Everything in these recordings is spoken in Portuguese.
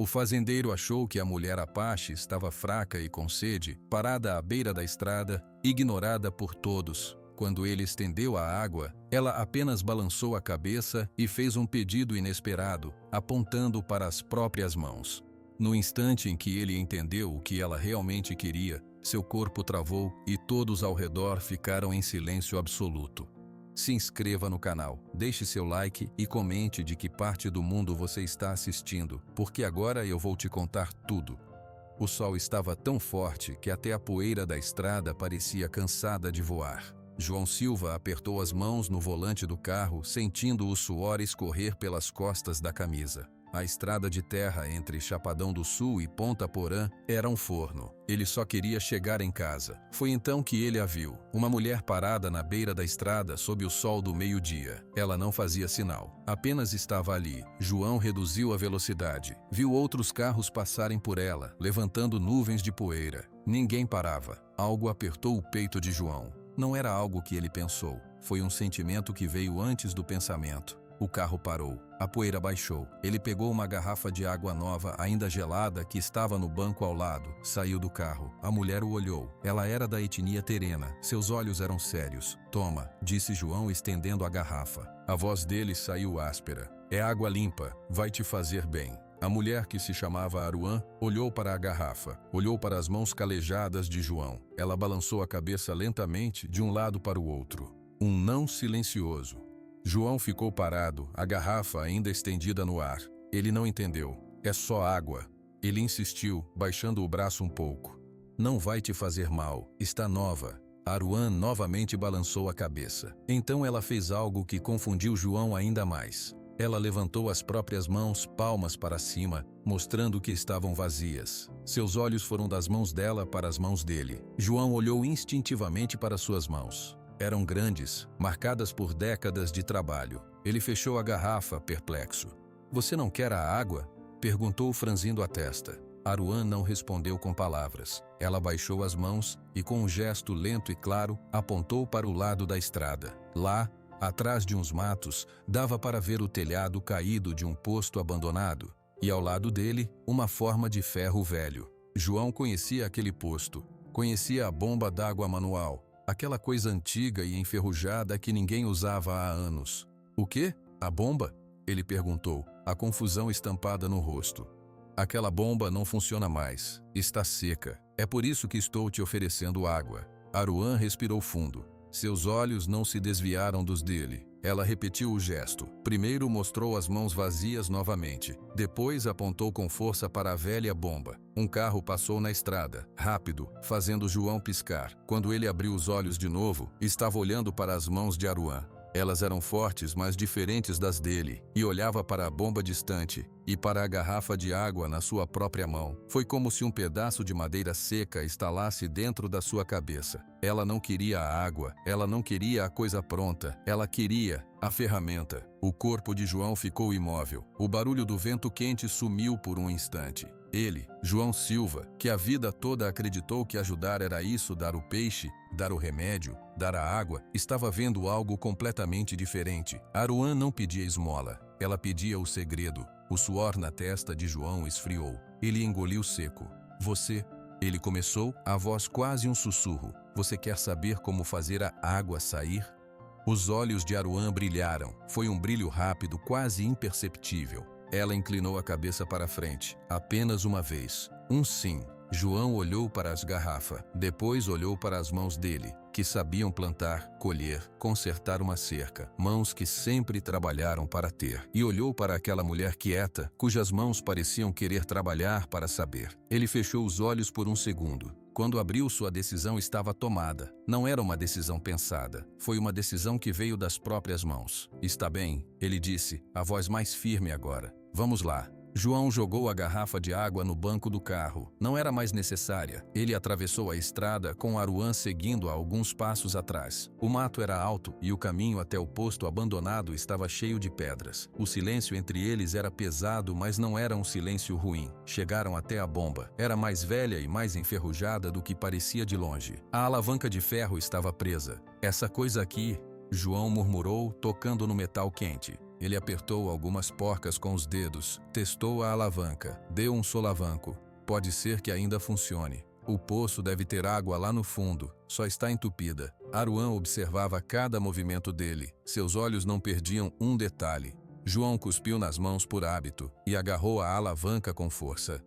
O fazendeiro achou que a mulher Apache estava fraca e com sede, parada à beira da estrada, ignorada por todos. Quando ele estendeu a água, ela apenas balançou a cabeça e fez um pedido inesperado, apontando para as próprias mãos. No instante em que ele entendeu o que ela realmente queria, seu corpo travou e todos ao redor ficaram em silêncio absoluto. Se inscreva no canal, deixe seu like e comente de que parte do mundo você está assistindo, porque agora eu vou te contar tudo. O sol estava tão forte que até a poeira da estrada parecia cansada de voar. João Silva apertou as mãos no volante do carro, sentindo o suor escorrer pelas costas da camisa. A estrada de terra entre Chapadão do Sul e Ponta Porã era um forno. Ele só queria chegar em casa. Foi então que ele a viu. Uma mulher parada na beira da estrada sob o sol do meio-dia. Ela não fazia sinal. Apenas estava ali. João reduziu a velocidade. Viu outros carros passarem por ela, levantando nuvens de poeira. Ninguém parava. Algo apertou o peito de João. Não era algo que ele pensou. Foi um sentimento que veio antes do pensamento. O carro parou. A poeira baixou. Ele pegou uma garrafa de água nova, ainda gelada, que estava no banco ao lado. Saiu do carro. A mulher o olhou. Ela era da etnia terena. Seus olhos eram sérios. "Toma", disse João, estendendo a garrafa. A voz dele saiu áspera. "É água limpa. Vai te fazer bem." A mulher, que se chamava Aruan, olhou para a garrafa. Olhou para as mãos calejadas de João. Ela balançou a cabeça lentamente de um lado para o outro. Um não silencioso. João ficou parado, a garrafa ainda estendida no ar. Ele não entendeu. "É só água." Ele insistiu, baixando o braço um pouco. "Não vai te fazer mal. Está nova." Aruan novamente balançou a cabeça. Então ela fez algo que confundiu João ainda mais. Ela levantou as próprias mãos, palmas para cima, mostrando que estavam vazias. Seus olhos foram das mãos dela para as mãos dele. João olhou instintivamente para suas mãos. Eram grandes, marcadas por décadas de trabalho. Ele fechou a garrafa, perplexo. "Você não quer a água?" perguntou, franzindo a testa. Aruan não respondeu com palavras. Ela baixou as mãos e, com um gesto lento e claro, apontou para o lado da estrada. Lá, atrás de uns matos, dava para ver o telhado caído de um posto abandonado. E ao lado dele, uma forma de ferro velho. João conhecia aquele posto. Conhecia a bomba d'água manual. Aquela coisa antiga e enferrujada que ninguém usava há anos. "O quê? A bomba?" ele perguntou, a confusão estampada no rosto. "Aquela bomba não funciona mais. Está seca. É por isso que estou te oferecendo água." Aruan respirou fundo. Seus olhos não se desviaram dos dele. Ela repetiu o gesto. Primeiro mostrou as mãos vazias novamente. Depois apontou com força para a velha bomba. Um carro passou na estrada, rápido, fazendo João piscar. Quando ele abriu os olhos de novo, estava olhando para as mãos de Aruan. Elas eram fortes, mas diferentes das dele, e olhava para a bomba distante e para a garrafa de água na sua própria mão. Foi como se um pedaço de madeira seca estalasse dentro da sua cabeça. Ela não queria a água, ela não queria a coisa pronta, ela queria a ferramenta. O corpo de João ficou imóvel. O barulho do vento quente sumiu por um instante. Ele, João Silva, que a vida toda acreditou que ajudar era isso, dar o peixe, dar o remédio, dar a água, estava vendo algo completamente diferente. Aruan não pedia esmola, ela pedia o segredo. O suor na testa de João esfriou. Ele engoliu seco. "Você..." ele começou, a voz quase um sussurro. "Você quer saber como fazer a água sair?" Os olhos de Aruan brilharam. Foi um brilho rápido, quase imperceptível. Ela inclinou a cabeça para frente, apenas uma vez. Um sim. João olhou para as garrafas, depois olhou para as mãos dele, que sabiam plantar, colher, consertar uma cerca, mãos que sempre trabalharam para ter, e olhou para aquela mulher quieta, cujas mãos pareciam querer trabalhar para saber. Ele fechou os olhos por um segundo. Quando abriu, sua decisão estava tomada. Não era uma decisão pensada. Foi uma decisão que veio das próprias mãos. "Está bem", ele disse, a voz mais firme agora. "Vamos lá." João jogou a garrafa de água no banco do carro. Não era mais necessária. Ele atravessou a estrada com Aruan seguindo a alguns passos atrás. O mato era alto e o caminho até o posto abandonado estava cheio de pedras. O silêncio entre eles era pesado, mas não era um silêncio ruim. Chegaram até a bomba. Era mais velha e mais enferrujada do que parecia de longe. A alavanca de ferro estava presa. "Essa coisa aqui..." João murmurou, tocando no metal quente. Ele apertou algumas porcas com os dedos, testou a alavanca, deu um solavanco. Pode ser que ainda funcione. O poço deve ter água lá no fundo, só está entupida. Aruan observava cada movimento dele. Seus olhos não perdiam um detalhe. João cuspiu nas mãos por hábito e agarrou a alavanca com força.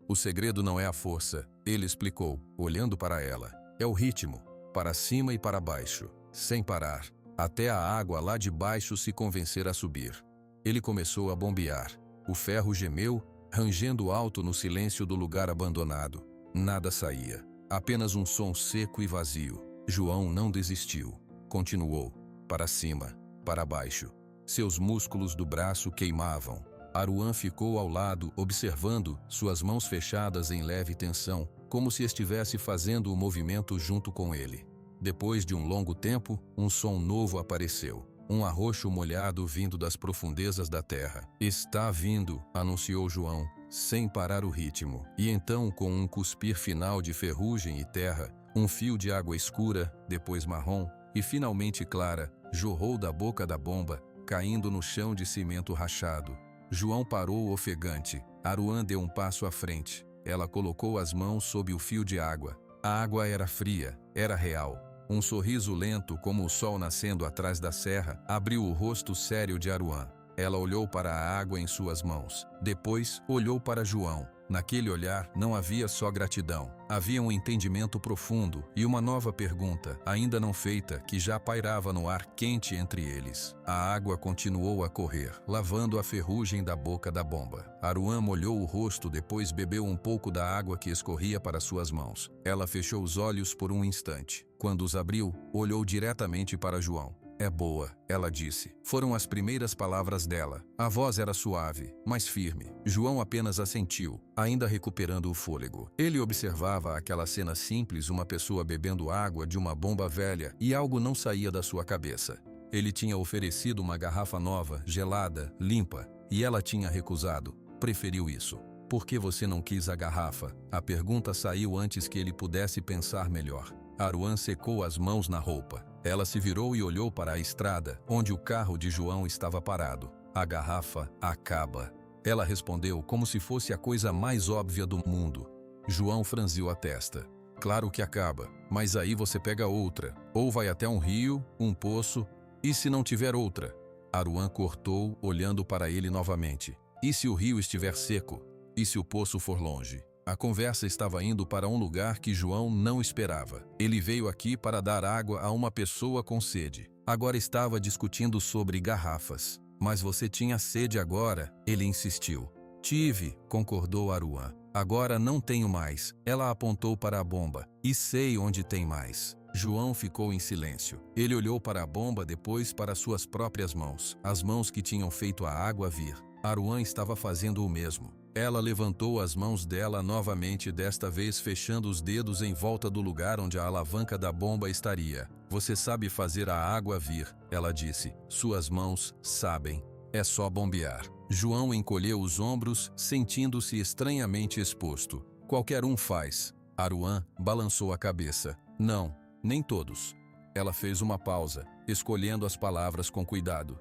O segredo não é a força, ele explicou, olhando para ela. É o ritmo, para cima e para baixo, sem parar, até a água lá de baixo se convencer a subir. Ele começou a bombear. O ferro gemeu, rangendo alto no silêncio do lugar abandonado. Nada saía, apenas um som seco e vazio. João não desistiu. Continuou, para cima, para baixo. Seus músculos do braço queimavam. Aruan ficou ao lado, observando, suas mãos fechadas em leve tensão, como se estivesse fazendo o movimento junto com ele. Depois de um longo tempo, um som novo apareceu. Um arroxo molhado vindo das profundezas da terra. Está vindo, anunciou João, sem parar o ritmo. E então, com um cuspir final de ferrugem e terra, um fio de água escura, depois marrom, e finalmente clara, jorrou da boca da bomba, caindo no chão de cimento rachado. João parou ofegante. Aruan deu um passo à frente. Ela colocou as mãos sob o fio de água. A água era fria, era real. Um sorriso lento, como o sol nascendo atrás da serra, abriu o rosto sério de Aruan. Ela olhou para a água em suas mãos. Depois, olhou para João. Naquele olhar, não havia só gratidão. Havia um entendimento profundo e uma nova pergunta, ainda não feita, que já pairava no ar quente entre eles. A água continuou a correr, lavando a ferrugem da boca da bomba. Aruan molhou o rosto, depois bebeu um pouco da água que escorria para suas mãos. Ela fechou os olhos por um instante. Quando os abriu, olhou diretamente para João. É boa, ela disse. Foram as primeiras palavras dela. A voz era suave, mas firme. João apenas assentiu, ainda recuperando o fôlego. Ele observava aquela cena simples, uma pessoa bebendo água de uma bomba velha, e algo não saía da sua cabeça. Ele tinha oferecido uma garrafa nova, gelada, limpa, e ela tinha recusado. Preferiu isso. Por que você não quis a garrafa? A pergunta saiu antes que ele pudesse pensar melhor. Aruan secou as mãos na roupa. Ela se virou e olhou para a estrada, onde o carro de João estava parado. A garrafa acaba. Ela respondeu como se fosse a coisa mais óbvia do mundo. João franziu a testa. Claro que acaba, mas aí você pega outra. Ou vai até um rio, um poço, e se não tiver outra? Aruan cortou, olhando para ele novamente. E se o rio estiver seco? E se o poço for longe? A conversa estava indo para um lugar que João não esperava. Ele veio aqui para dar água a uma pessoa com sede. Agora estava discutindo sobre garrafas. Mas você tinha sede agora? Ele insistiu. Tive, concordou Aruan. Agora não tenho mais. Ela apontou para a bomba. E sei onde tem mais. João ficou em silêncio. Ele olhou para a bomba, depois para suas próprias mãos. As mãos que tinham feito a água vir. Aruan estava fazendo o mesmo. Ela levantou as mãos dela novamente, desta vez fechando os dedos em volta do lugar onde a alavanca da bomba estaria. Você sabe fazer a água vir, ela disse. Suas mãos sabem. É só bombear. João encolheu os ombros, sentindo-se estranhamente exposto. Qualquer um faz. Aruan balançou a cabeça. Não, nem todos. Ela fez uma pausa, escolhendo as palavras com cuidado.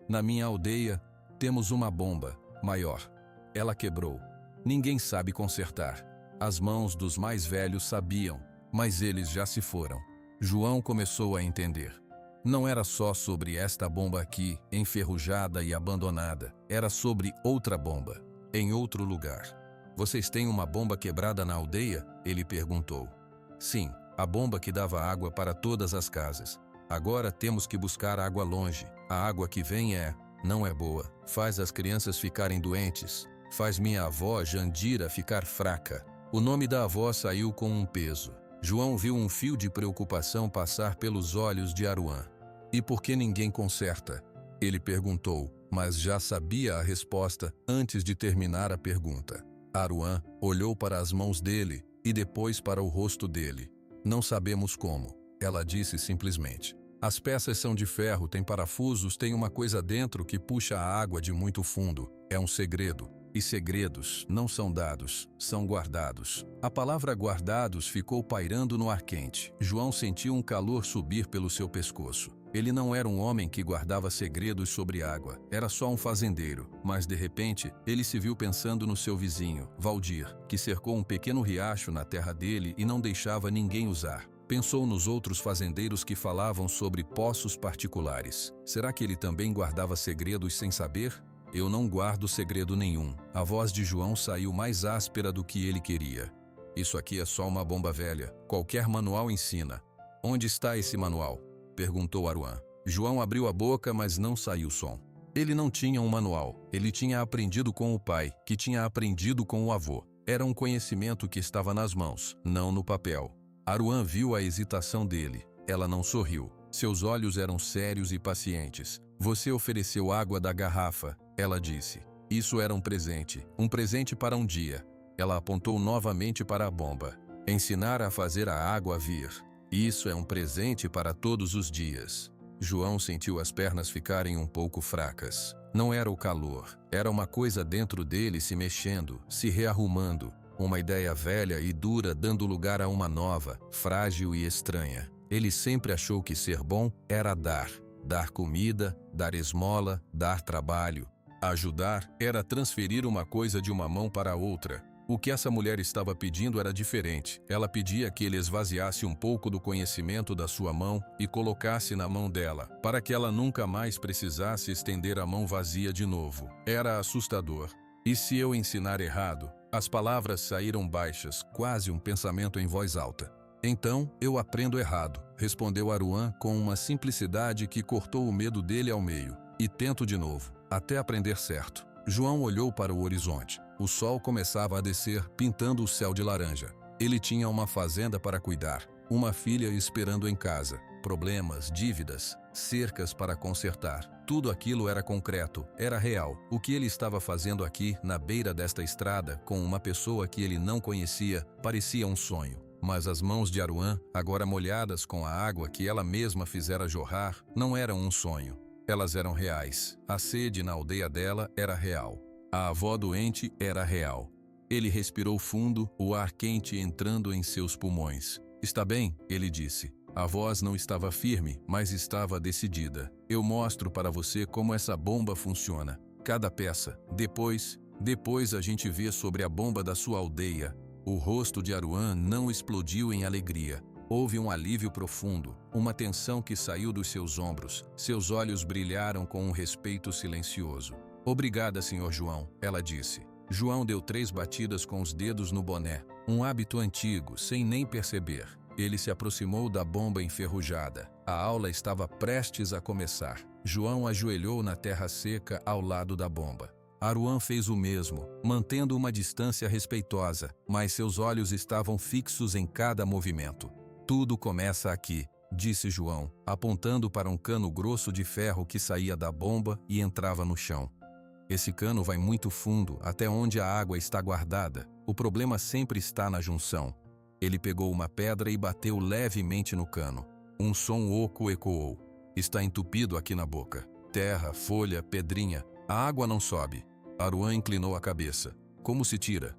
Na minha aldeia, temos uma bomba maior. Ela quebrou. Ninguém sabe consertar. As mãos dos mais velhos sabiam, mas eles já se foram. João começou a entender. Não era só sobre esta bomba aqui, enferrujada e abandonada. Era sobre outra bomba, em outro lugar. Vocês têm uma bomba quebrada na aldeia? Ele perguntou. Sim, a bomba que dava água para todas as casas. Agora temos que buscar água longe. A água que vem não é boa. Faz as crianças ficarem doentes. Faz minha avó Jandira ficar fraca. O nome da avó saiu com um peso. João viu um fio de preocupação passar pelos olhos de Aruan. E por que ninguém conserta? Ele perguntou, mas já sabia a resposta antes de terminar a pergunta. Aruan olhou para as mãos dele e depois para o rosto dele. Não sabemos como, ela disse simplesmente. As peças são de ferro, têm parafusos, tem uma coisa dentro que puxa a água de muito fundo. É um segredo. E segredos não são dados, são guardados. A palavra guardados ficou pairando no ar quente. João sentiu um calor subir pelo seu pescoço. Ele não era um homem que guardava segredos sobre água, era só um fazendeiro. Mas de repente, ele se viu pensando no seu vizinho, Valdir, que cercou um pequeno riacho na terra dele e não deixava ninguém usar. Pensou nos outros fazendeiros que falavam sobre poços particulares. Será que ele também guardava segredos sem saber? Eu não guardo segredo nenhum. A voz de João saiu mais áspera do que ele queria. Isso aqui é só uma bomba velha. Qualquer manual ensina. Onde está esse manual? Perguntou Aruan. João abriu a boca, mas não saiu som. Ele não tinha um manual. Ele tinha aprendido com o pai, que tinha aprendido com o avô. Era um conhecimento que estava nas mãos, não no papel. Aruan viu a hesitação dele. Ela não sorriu. Seus olhos eram sérios e pacientes. Você ofereceu água da garrafa, ela disse. Isso era um presente para um dia. Ela apontou novamente para a bomba. Ensinar a fazer a água vir. Isso é um presente para todos os dias. João sentiu as pernas ficarem um pouco fracas. Não era o calor, era uma coisa dentro dele se mexendo, se rearrumando. Uma ideia velha e dura dando lugar a uma nova, frágil e estranha. Ele sempre achou que ser bom era dar. Dar comida, dar esmola, dar trabalho. Ajudar era transferir uma coisa de uma mão para a outra. O que essa mulher estava pedindo era diferente. Ela pedia que ele esvaziasse um pouco do conhecimento da sua mão e colocasse na mão dela, para que ela nunca mais precisasse estender a mão vazia de novo. Era assustador. E se eu ensinar errado? As palavras saíram baixas, quase um pensamento em voz alta. Então, eu aprendo errado, respondeu Aruan com uma simplicidade que cortou o medo dele ao meio. E tento de novo, até aprender certo. João olhou para o horizonte. O sol começava a descer, pintando o céu de laranja. Ele tinha uma fazenda para cuidar, uma filha esperando em casa, problemas, dívidas, cercas para consertar. Tudo aquilo era concreto, era real. O que ele estava fazendo aqui, na beira desta estrada, com uma pessoa que ele não conhecia, parecia um sonho. Mas as mãos de Aruan, agora molhadas com a água que ela mesma fizera jorrar, não eram um sonho. Elas eram reais. A sede na aldeia dela era real. A avó doente era real. Ele respirou fundo, o ar quente entrando em seus pulmões. Está bem, ele disse. A voz não estava firme, mas estava decidida. Eu mostro para você como essa bomba funciona. Cada peça. Depois a gente vê sobre a bomba da sua aldeia. O rosto de Aruan não explodiu em alegria. Houve um alívio profundo, uma tensão que saiu dos seus ombros. Seus olhos brilharam com um respeito silencioso. Obrigada, Sr. João, ela disse. João deu 3 batidas com os dedos no boné, um hábito antigo, sem nem perceber. Ele se aproximou da bomba enferrujada. A aula estava prestes a começar. João ajoelhou na terra seca ao lado da bomba. Aruan fez o mesmo, mantendo uma distância respeitosa, mas seus olhos estavam fixos em cada movimento. Tudo começa aqui, disse João, apontando para um cano grosso de ferro que saía da bomba e entrava no chão. Esse cano vai muito fundo, até onde a água está guardada. O problema sempre está na junção. Ele pegou uma pedra e bateu levemente no cano. Um som oco ecoou. Está entupido aqui na boca. Terra, folha, pedrinha. A água não sobe. Aruan inclinou a cabeça. Como se tira?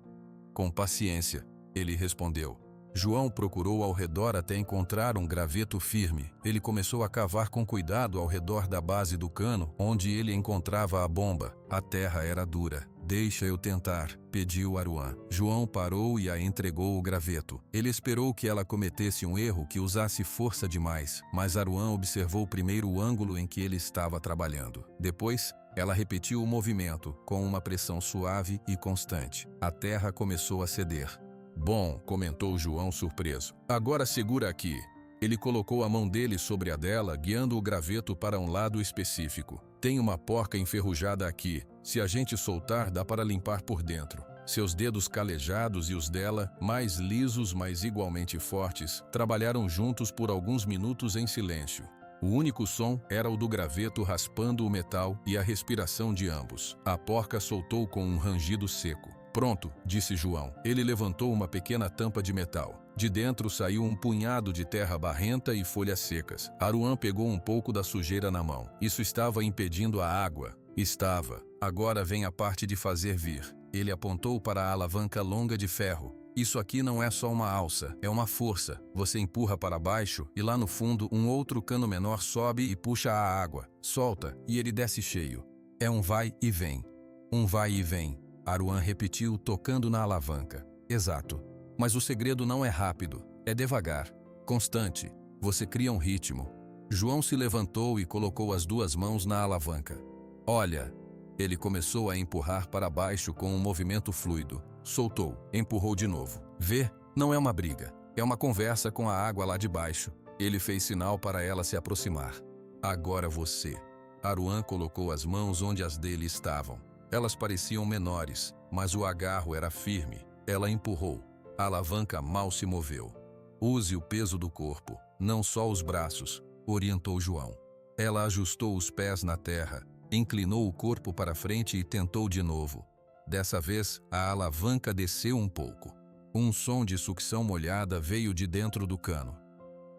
Com paciência, ele respondeu. João procurou ao redor até encontrar um graveto firme. Ele começou a cavar com cuidado ao redor da base do cano, onde ele encontrava a bomba. A terra era dura. Deixa eu tentar, pediu Aruan. João parou e a entregou o graveto. Ele esperou que ela cometesse um erro que usasse força demais, mas Aruan observou primeiro o ângulo em que ele estava trabalhando. Depois, ela repetiu o movimento, com uma pressão suave e constante. A terra começou a ceder. Bom, comentou João surpreso. Agora segura aqui. Ele colocou a mão dele sobre a dela, guiando o graveto para um lado específico. Tem uma porca enferrujada aqui. Se a gente soltar, dá para limpar por dentro. Seus dedos calejados e os dela, mais lisos, mas igualmente fortes, trabalharam juntos por alguns minutos em silêncio. O único som era o do graveto raspando o metal e a respiração de ambos. A porca soltou com um rangido seco. Pronto, disse João. Ele levantou uma pequena tampa de metal. De dentro saiu um punhado de terra barrenta e folhas secas. Aruan pegou um pouco da sujeira na mão. Isso estava impedindo a água. Estava. Agora vem a parte de fazer vir. Ele apontou para a alavanca longa de ferro. Isso aqui não é só uma alça, é uma força. Você empurra para baixo e lá no fundo um outro cano menor sobe e puxa a água. Solta e ele desce cheio. É um vai e vem. Um vai e vem. Aruan repetiu, tocando na alavanca. Exato. Mas o segredo não é rápido, é devagar, constante. Você cria um ritmo. João se levantou e colocou as duas mãos na alavanca. Olha! Ele começou a empurrar para baixo com um movimento fluido. Soltou, empurrou de novo. Vê? Não é uma briga. É uma conversa com a água lá de baixo. Ele fez sinal para ela se aproximar. Agora você. Aruan colocou as mãos onde as dele estavam. Elas pareciam menores, mas o agarro era firme. Ela empurrou. A alavanca mal se moveu. Use o peso do corpo, não só os braços, orientou João. Ela ajustou os pés na terra, inclinou o corpo para frente e tentou de novo. Dessa vez, a alavanca desceu um pouco. Um som de sucção molhada veio de dentro do cano.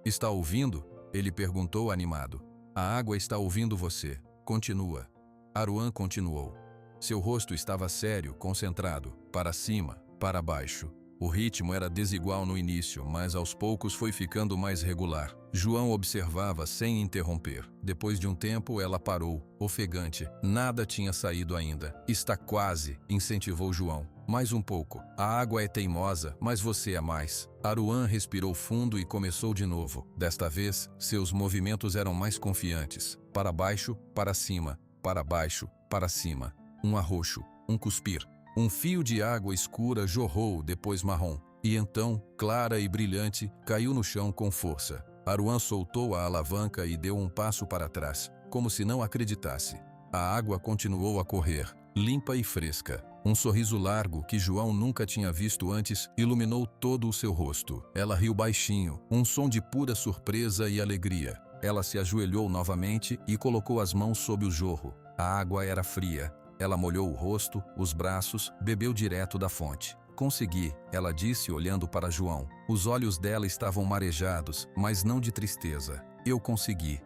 Está ouvindo? Ele perguntou animado. A água está ouvindo você. Continua. Aruan continuou. Seu rosto estava sério, concentrado, para cima, para baixo. O ritmo era desigual no início, mas aos poucos foi ficando mais regular. João observava sem interromper. Depois de um tempo, ela parou, ofegante. Nada tinha saído ainda. Está quase, incentivou João. Mais um pouco. A água é teimosa, mas você é mais. Aruan respirou fundo e começou de novo. Desta vez, seus movimentos eram mais confiantes. Para baixo, para cima, para baixo, para cima. Um arroxo, um cuspir. Um fio de água escura jorrou, depois marrom, e então, clara e brilhante, caiu no chão com força. Aruan soltou a alavanca e deu um passo para trás, como se não acreditasse. A água continuou a correr, limpa e fresca. Um sorriso largo que João nunca tinha visto antes iluminou todo o seu rosto. Ela riu baixinho, um som de pura surpresa e alegria. Ela se ajoelhou novamente e colocou as mãos sob o jorro. A água era fria. Ela molhou o rosto, os braços, bebeu direto da fonte. Consegui, ela disse olhando para João. Os olhos dela estavam marejados, mas não de tristeza. Eu consegui.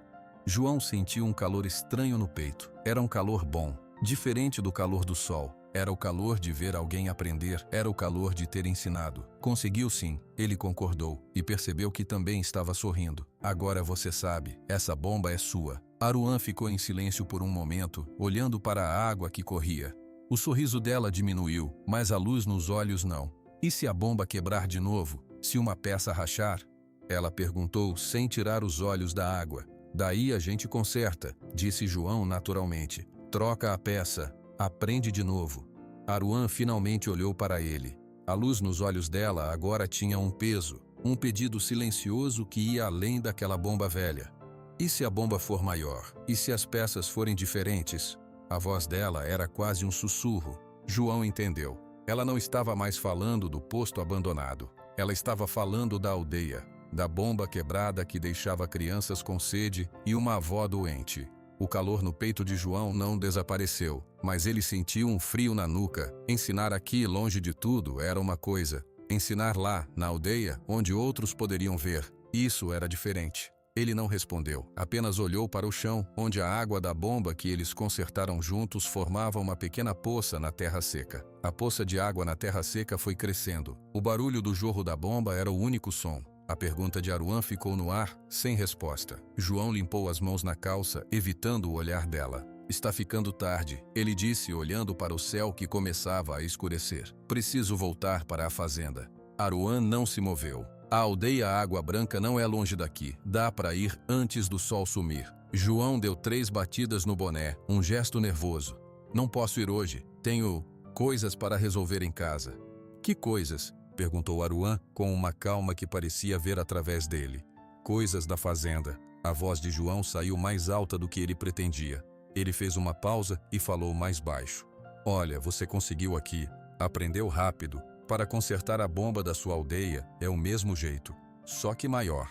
João sentiu um calor estranho no peito. Era um calor bom, diferente do calor do sol. Era o calor de ver alguém aprender, era o calor de ter ensinado. Conseguiu sim, ele concordou, e percebeu que também estava sorrindo. Agora você sabe, essa bomba é sua. Aruan ficou em silêncio por um momento, olhando para a água que corria. O sorriso dela diminuiu, mas a luz nos olhos não. E se a bomba quebrar de novo? Se uma peça rachar? Ela perguntou sem tirar os olhos da água. Daí a gente conserta, disse João naturalmente. Troca a peça. Aprende de novo. Aruan finalmente olhou para ele. A luz nos olhos dela agora tinha um peso, um pedido silencioso que ia além daquela bomba velha. E se a bomba for maior? E se as peças forem diferentes? A voz dela era quase um sussurro. João entendeu. Ela não estava mais falando do posto abandonado. Ela estava falando da aldeia, da bomba quebrada que deixava crianças com sede e uma avó doente. O calor no peito de João não desapareceu, mas ele sentiu um frio na nuca. Ensinar aqui, longe de tudo, era uma coisa. Ensinar lá, na aldeia, onde outros poderiam ver, isso era diferente. Ele não respondeu, apenas olhou para o chão, onde a água da bomba que eles consertaram juntos formava uma pequena poça na terra seca. A poça de água na terra seca foi crescendo. O barulho do jorro da bomba era o único som. A pergunta de Aruan ficou no ar, sem resposta. João limpou as mãos na calça, evitando o olhar dela. Está ficando tarde, ele disse, olhando para o céu que começava a escurecer. Preciso voltar para a fazenda. Aruan não se moveu. A aldeia Água Branca não é longe daqui. Dá para ir antes do sol sumir. João deu 3 batidas no boné, um gesto nervoso. Não posso ir hoje. Tenho coisas para resolver em casa. Que coisas? Perguntou Aruan com uma calma que parecia ver através dele. Coisas da fazenda. A voz de João saiu mais alta do que ele pretendia. Ele fez uma pausa e falou mais baixo. Olha, você conseguiu aqui. Aprendeu rápido. Para consertar a bomba da sua aldeia, é o mesmo jeito, só que maior.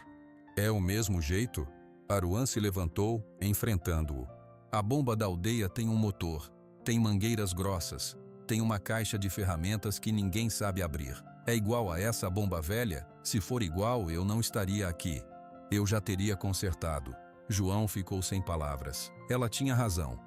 É o mesmo jeito? Aruan se levantou, enfrentando-o. A bomba da aldeia tem um motor, tem mangueiras grossas, tem uma caixa de ferramentas que ninguém sabe abrir. É igual a essa bomba velha? Se for igual, eu não estaria aqui. Eu já teria consertado. João ficou sem palavras. Ela tinha razão.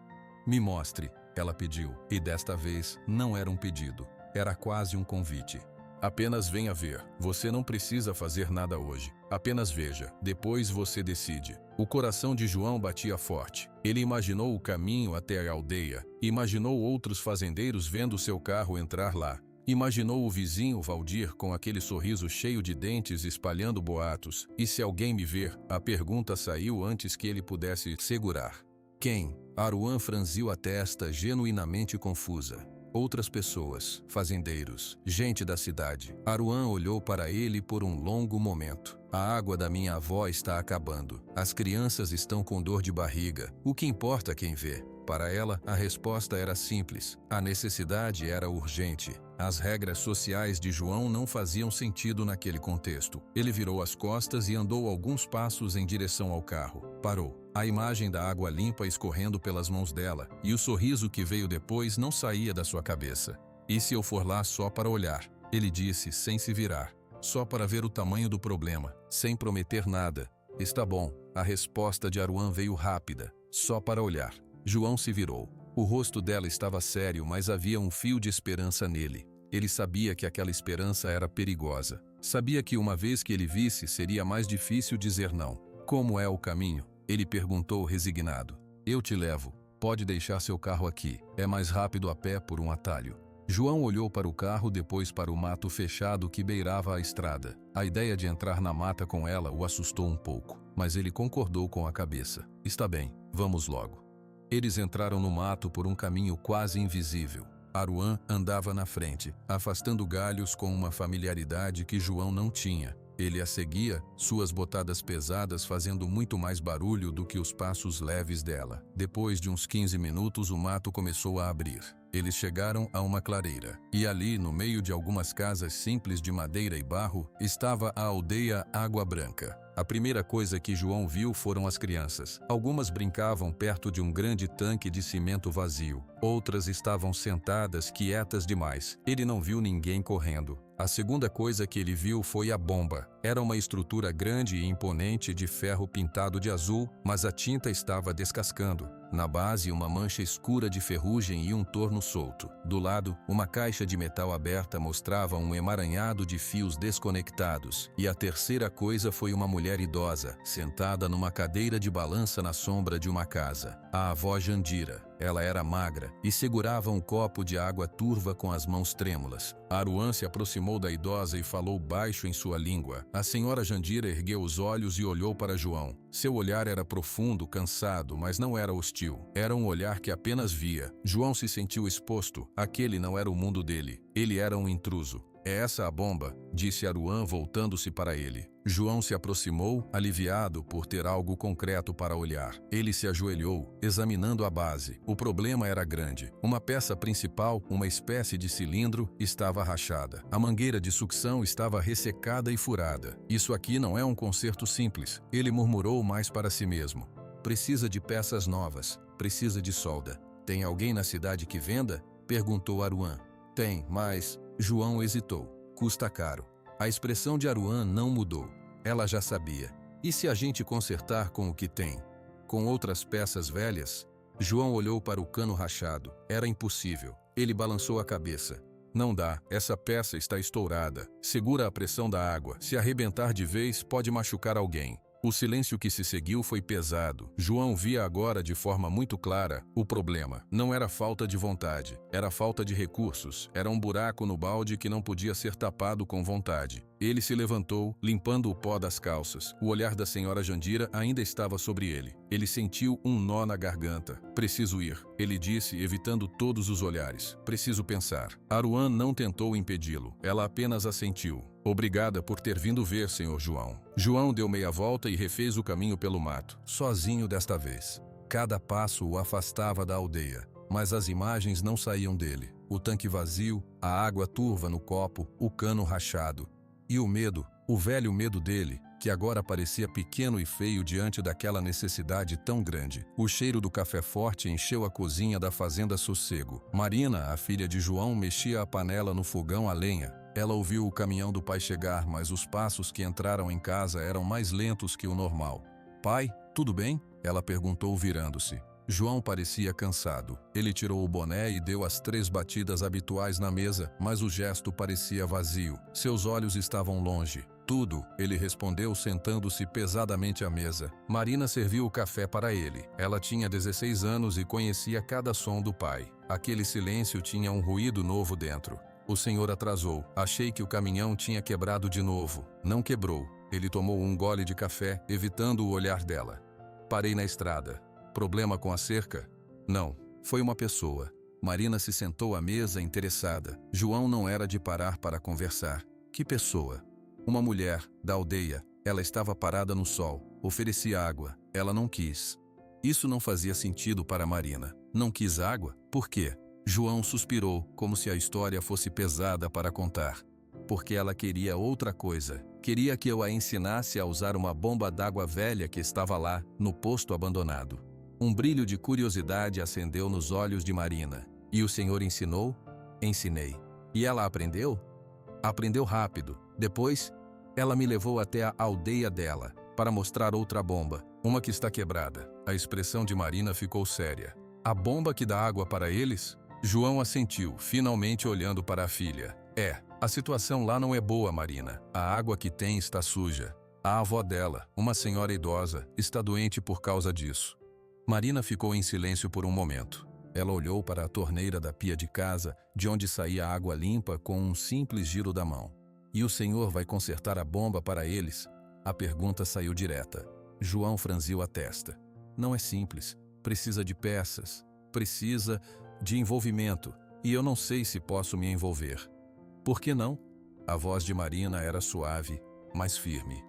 Me mostre, ela pediu, e desta vez não era um pedido. Era quase um convite. Apenas venha ver. Você não precisa fazer nada hoje. Apenas veja. Depois você decide. O coração de João batia forte. Ele imaginou o caminho até a aldeia. Imaginou outros fazendeiros vendo seu carro entrar lá. Imaginou o vizinho Valdir com aquele sorriso cheio de dentes espalhando boatos. E se alguém me ver? A pergunta saiu antes que ele pudesse segurar. Quem? Aruan franziu a testa, genuinamente confusa. Outras pessoas, fazendeiros, gente da cidade. Aruan olhou para ele por um longo momento. A água da minha avó está acabando. As crianças estão com dor de barriga. O que importa quem vê? Para ela, a resposta era simples. A necessidade era urgente. As regras sociais de João não faziam sentido naquele contexto. Ele virou as costas e andou alguns passos em direção ao carro. Parou. A imagem da água limpa escorrendo pelas mãos dela, e o sorriso que veio depois não saía da sua cabeça. E se eu for lá só para olhar? Ele disse, sem se virar. Só para ver o tamanho do problema, sem prometer nada. Está bom. A resposta de Aruan veio rápida. Só para olhar. João se virou. O rosto dela estava sério, mas havia um fio de esperança nele. Ele sabia que aquela esperança era perigosa. Sabia que uma vez que ele visse, seria mais difícil dizer não. Como é o caminho? Ele perguntou resignado. Eu te levo. Pode deixar seu carro aqui. É mais rápido a pé por um atalho. João olhou para o carro, depois para o mato fechado que beirava a estrada. A ideia de entrar na mata com ela o assustou um pouco, mas ele concordou com a cabeça. Está bem, vamos logo. Eles entraram no mato por um caminho quase invisível. Aruan andava na frente, afastando galhos com uma familiaridade que João não tinha. Ele a seguia, suas botadas pesadas fazendo muito mais barulho do que os passos leves dela. Depois de uns 15 minutos, o mato começou a abrir. Eles chegaram a uma clareira, e ali, no meio de algumas casas simples de madeira e barro, estava a aldeia Água Branca. A primeira coisa que João viu foram as crianças. Algumas brincavam perto de um grande tanque de cimento vazio. Outras estavam sentadas, quietas demais. Ele não viu ninguém correndo. A segunda coisa que ele viu foi a bomba. Era uma estrutura grande e imponente de ferro pintado de azul, mas a tinta estava descascando. Na base, uma mancha escura de ferrugem e um torno solto. Do lado, uma caixa de metal aberta mostrava um emaranhado de fios desconectados. E a terceira coisa foi uma mulher idosa, sentada numa cadeira de balança na sombra de uma casa. A avó Jandira. Ela era magra e segurava um copo de água turva com as mãos trêmulas. Aruan se aproximou da idosa e falou baixo em sua língua. A senhora Jandira ergueu os olhos e olhou para João. Seu olhar era profundo, cansado, mas não era hostil. Era um olhar que apenas via. João se sentiu exposto. Aquele não era o mundo dele. Ele era um intruso. É essa a bomba? Disse Aruan, voltando-se para ele. João se aproximou, aliviado por ter algo concreto para olhar. Ele se ajoelhou, examinando a base. O problema era grande. Uma peça principal, uma espécie de cilindro, estava rachada. A mangueira de sucção estava ressecada e furada. Isso aqui não é um conserto simples. Ele murmurou mais para si mesmo. Precisa de peças novas. Precisa de solda. Tem alguém na cidade que venda? Perguntou Aruan. Tem, mas... João hesitou. Custa caro. A expressão de Aruan não mudou. Ela já sabia. E se a gente consertar com o que tem? Com outras peças velhas? João olhou para o cano rachado. Era impossível. Ele balançou a cabeça. Não dá. Essa peça está estourada. Segura a pressão da água. Se arrebentar de vez, pode machucar alguém. O silêncio que se seguiu foi pesado. João via agora de forma muito clara o problema. Não era falta de vontade, era falta de recursos. Era um buraco no balde que não podia ser tapado com vontade. Ele se levantou, limpando o pó das calças. O olhar da senhora Jandira ainda estava sobre ele. Ele sentiu um nó na garganta. Preciso ir, ele disse, evitando todos os olhares. Preciso pensar. Aruan não tentou impedi-lo. Ela apenas assentiu. Obrigada por ter vindo ver, senhor João. João deu meia volta e refez o caminho pelo mato, sozinho desta vez. Cada passo o afastava da aldeia, mas as imagens não saíam dele. O tanque vazio, a água turva no copo, o cano rachado. E o medo, o velho medo dele, que agora parecia pequeno e feio diante daquela necessidade tão grande. O cheiro do café forte encheu a cozinha da fazenda Sossego. Marina, a filha de João, mexia a panela no fogão a lenha. Ela ouviu o caminhão do pai chegar, mas os passos que entraram em casa eram mais lentos que o normal. Pai, tudo bem? Ela perguntou virando-se. João parecia cansado. Ele tirou o boné e deu as 3 batidas habituais na mesa, mas o gesto parecia vazio. Seus olhos estavam longe. Tudo, ele respondeu sentando-se pesadamente à mesa. Marina serviu o café para ele. Ela tinha 16 anos e conhecia cada som do pai. Aquele silêncio tinha um ruído novo dentro. O senhor atrasou. Achei que o caminhão tinha quebrado de novo. Não quebrou. Ele tomou um gole de café, evitando o olhar dela. Parei na estrada. Problema com a cerca? Não. Foi uma pessoa. Marina se sentou à mesa interessada. João não era de parar para conversar. Que pessoa? Uma mulher, da aldeia. Ela estava parada no sol. Oferecia água. Ela não quis. Isso não fazia sentido para Marina. Não quis água? Por quê? João suspirou, como se a história fosse pesada para contar. Porque ela queria outra coisa. Queria que eu a ensinasse a usar uma bomba d'água velha que estava lá, no posto abandonado. Um brilho de curiosidade acendeu nos olhos de Marina. E o senhor ensinou? Ensinei. E ela aprendeu? Aprendeu rápido. Depois, ela me levou até a aldeia dela, para mostrar outra bomba, uma que está quebrada. A expressão de Marina ficou séria. A bomba que dá água para eles? João assentiu, finalmente olhando para a filha. A situação lá não é boa, Marina. A água que tem está suja. A avó dela, uma senhora idosa, está doente por causa disso. Marina ficou em silêncio por um momento. Ela olhou para a torneira da pia de casa, de onde saía água limpa com um simples giro da mão. E o senhor vai consertar a bomba para eles? A pergunta saiu direta. João franziu a testa. Não é simples. Precisa de peças. Precisa de envolvimento. E eu não sei se posso me envolver. Por que não? A voz de Marina era suave, mas firme.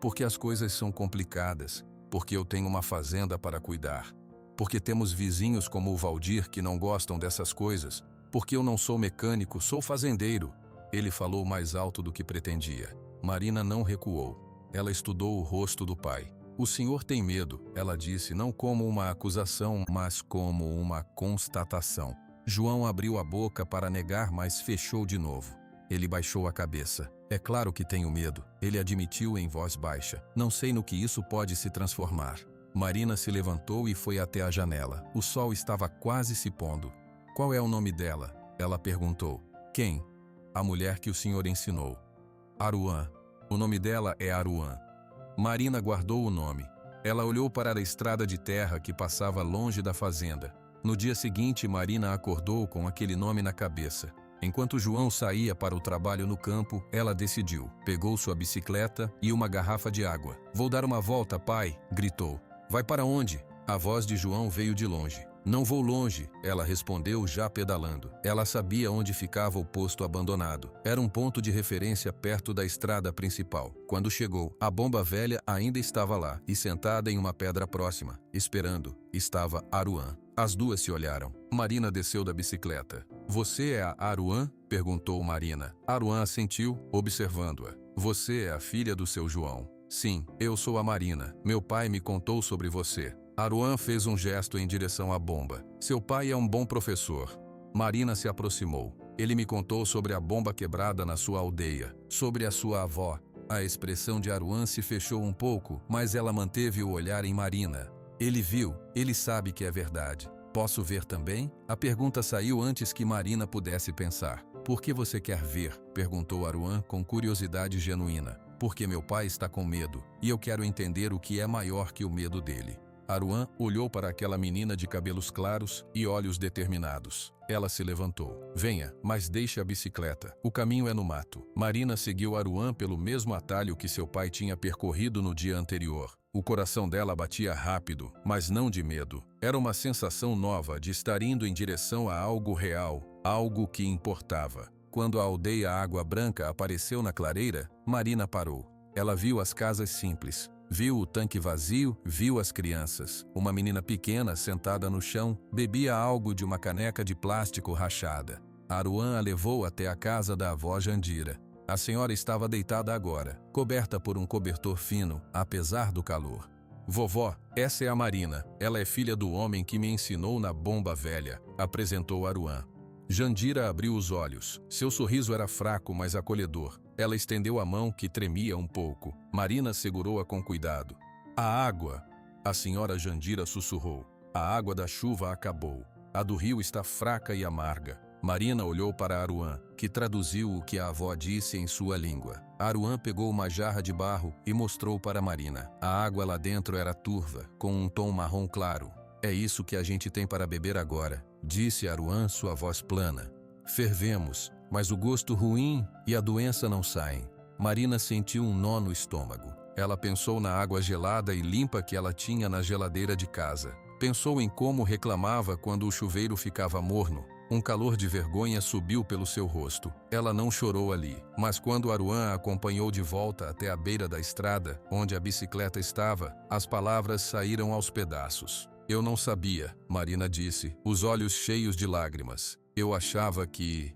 Porque as coisas são complicadas. Porque eu tenho uma fazenda para cuidar. Porque temos vizinhos como o Valdir que não gostam dessas coisas. Porque eu não sou mecânico, sou fazendeiro. Ele falou mais alto do que pretendia. Marina não recuou. Ela estudou o rosto do pai. O senhor tem medo, ela disse, não como uma acusação, mas como uma constatação. João abriu a boca para negar, mas fechou de novo. Ele baixou a cabeça. É claro que tenho medo, ele admitiu em voz baixa. Não sei no que isso pode se transformar. Marina se levantou e foi até a janela. O sol estava quase se pondo. Qual é o nome dela? Ela perguntou. Quem? A mulher que o senhor ensinou. Aruã. O nome dela é Aruã. Marina guardou o nome. Ela olhou para a estrada de terra que passava longe da fazenda. No dia seguinte, Marina acordou com aquele nome na cabeça. Enquanto João saía para o trabalho no campo, ela decidiu. Pegou sua bicicleta e uma garrafa de água. Vou dar uma volta, pai, gritou. Vai para onde? A voz de João veio de longe. Não vou longe, ela respondeu já pedalando. Ela sabia onde ficava o posto abandonado. Era um ponto de referência perto da estrada principal. Quando chegou, a bomba velha ainda estava lá, e sentada em uma pedra próxima, esperando, estava Aruã. As duas se olharam. Marina desceu da bicicleta. Você é a Aruã? Perguntou Marina. Aruã assentiu, observando-a. Você é a filha do seu João. Sim, eu sou a Marina. Meu pai me contou sobre você. Aruã fez um gesto em direção à bomba. Seu pai é um bom professor. Marina se aproximou. Ele me contou sobre a bomba quebrada na sua aldeia, sobre a sua avó. A expressão de Aruã se fechou um pouco, mas ela manteve o olhar em Marina. Ele viu, ele sabe que é verdade. Posso ver também? A pergunta saiu antes que Marina pudesse pensar. Por que você quer ver? Perguntou Aruã com curiosidade genuína. Porque meu pai está com medo, e eu quero entender o que é maior que o medo dele. Aruã olhou para aquela menina de cabelos claros e olhos determinados. Ela se levantou. Venha, mas deixe a bicicleta. O caminho é no mato. Marina seguiu Aruã pelo mesmo atalho que seu pai tinha percorrido no dia anterior. O coração dela batia rápido, mas não de medo. Era uma sensação nova de estar indo em direção a algo real, algo que importava. Quando a aldeia Água Branca apareceu na clareira, Marina parou. Ela viu as casas simples. Viu o tanque vazio, viu as crianças. Uma menina pequena sentada no chão, bebia algo de uma caneca de plástico rachada. Aruã a levou até a casa da avó Jandira. A senhora estava deitada agora, coberta por um cobertor fino, apesar do calor. Vovó, essa é a Marina. Ela é filha do homem que me ensinou na bomba velha, apresentou Aruã. Jandira abriu os olhos. Seu sorriso era fraco, mas acolhedor. Ela estendeu a mão, que tremia um pouco. Marina segurou-a com cuidado. A água! A senhora Jandira sussurrou. A água da chuva acabou. A do rio está fraca e amarga. Marina olhou para Aruan, que traduziu o que a avó disse em sua língua. Aruan pegou uma jarra de barro e mostrou para Marina. A água lá dentro era turva, com um tom marrom claro. É isso que a gente tem para beber agora, disse Aruan, sua voz plana. Fervemos, mas o gosto ruim e a doença não saem. Marina sentiu um nó no estômago. Ela pensou na água gelada e limpa que ela tinha na geladeira de casa. Pensou em como reclamava quando o chuveiro ficava morno. Um calor de vergonha subiu pelo seu rosto. Ela não chorou ali, mas quando Aruan a acompanhou de volta até a beira da estrada, onde a bicicleta estava, as palavras saíram aos pedaços. Eu não sabia, Marina disse, os olhos cheios de lágrimas. Eu achava que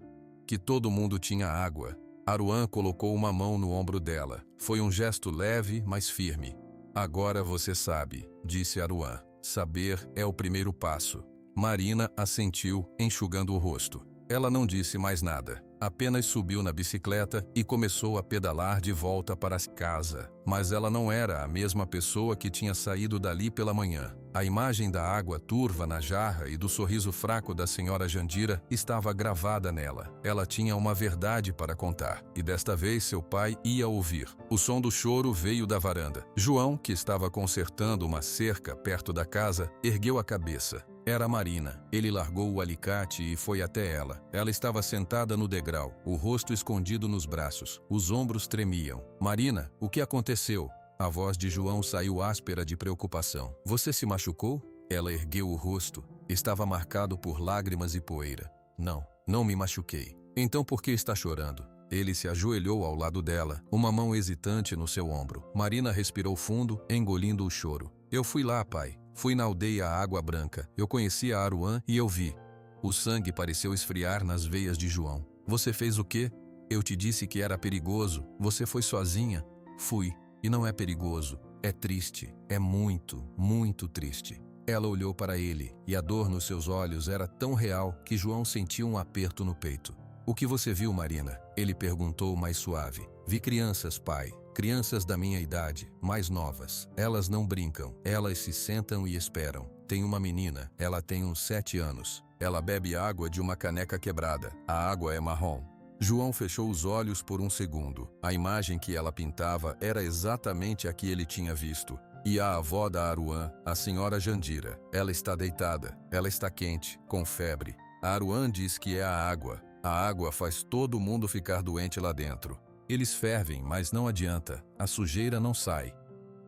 todo mundo tinha água. Aruan colocou uma mão no ombro dela. Foi um gesto leve, mas firme. Agora você sabe, disse Aruan. Saber é o primeiro passo. Marina assentiu, enxugando o rosto. Ela não disse mais nada. Apenas subiu na bicicleta e começou a pedalar de volta para casa. Mas ela não era a mesma pessoa que tinha saído dali pela manhã. A imagem da água turva na jarra e do sorriso fraco da senhora Jandira estava gravada nela. Ela tinha uma verdade para contar, e desta vez seu pai ia ouvir. O som do choro veio da varanda. João, que estava consertando uma cerca perto da casa, ergueu a cabeça. Era Marina. Ele largou o alicate e foi até ela. Ela estava sentada no degrau, o rosto escondido nos braços. Os ombros tremiam. Marina, o que aconteceu? A voz de João saiu áspera de preocupação. Você se machucou? Ela ergueu o rosto. Estava marcado por lágrimas e poeira. Não me machuquei. Então por que está chorando? Ele se ajoelhou ao lado dela, uma mão hesitante no seu ombro. Marina respirou fundo, engolindo o choro. Eu fui lá, pai. Fui na aldeia Água Branca. Eu conheci a Aruan e eu vi. O sangue pareceu esfriar nas veias de João. Você fez o quê? Eu te disse que era perigoso. Você foi sozinha? Fui. E não é perigoso. É triste. É muito, muito triste. Ela olhou para ele, e a dor nos seus olhos era tão real que João sentiu um aperto no peito. O que você viu, Marina? Ele perguntou mais suave. Vi crianças, pai. Crianças da minha idade, mais novas. Elas não brincam. Elas se sentam e esperam. Tem uma menina. Ela tem uns 7 anos. Ela bebe água de uma caneca quebrada. A água é marrom. João fechou os olhos por um segundo. A imagem que ela pintava era exatamente a que ele tinha visto. E a avó da Aruan, a senhora Jandira. Ela está deitada. Ela está quente, com febre. A Aruan diz que é a água. A água faz todo mundo ficar doente lá dentro. Eles fervem, mas não adianta. A sujeira não sai.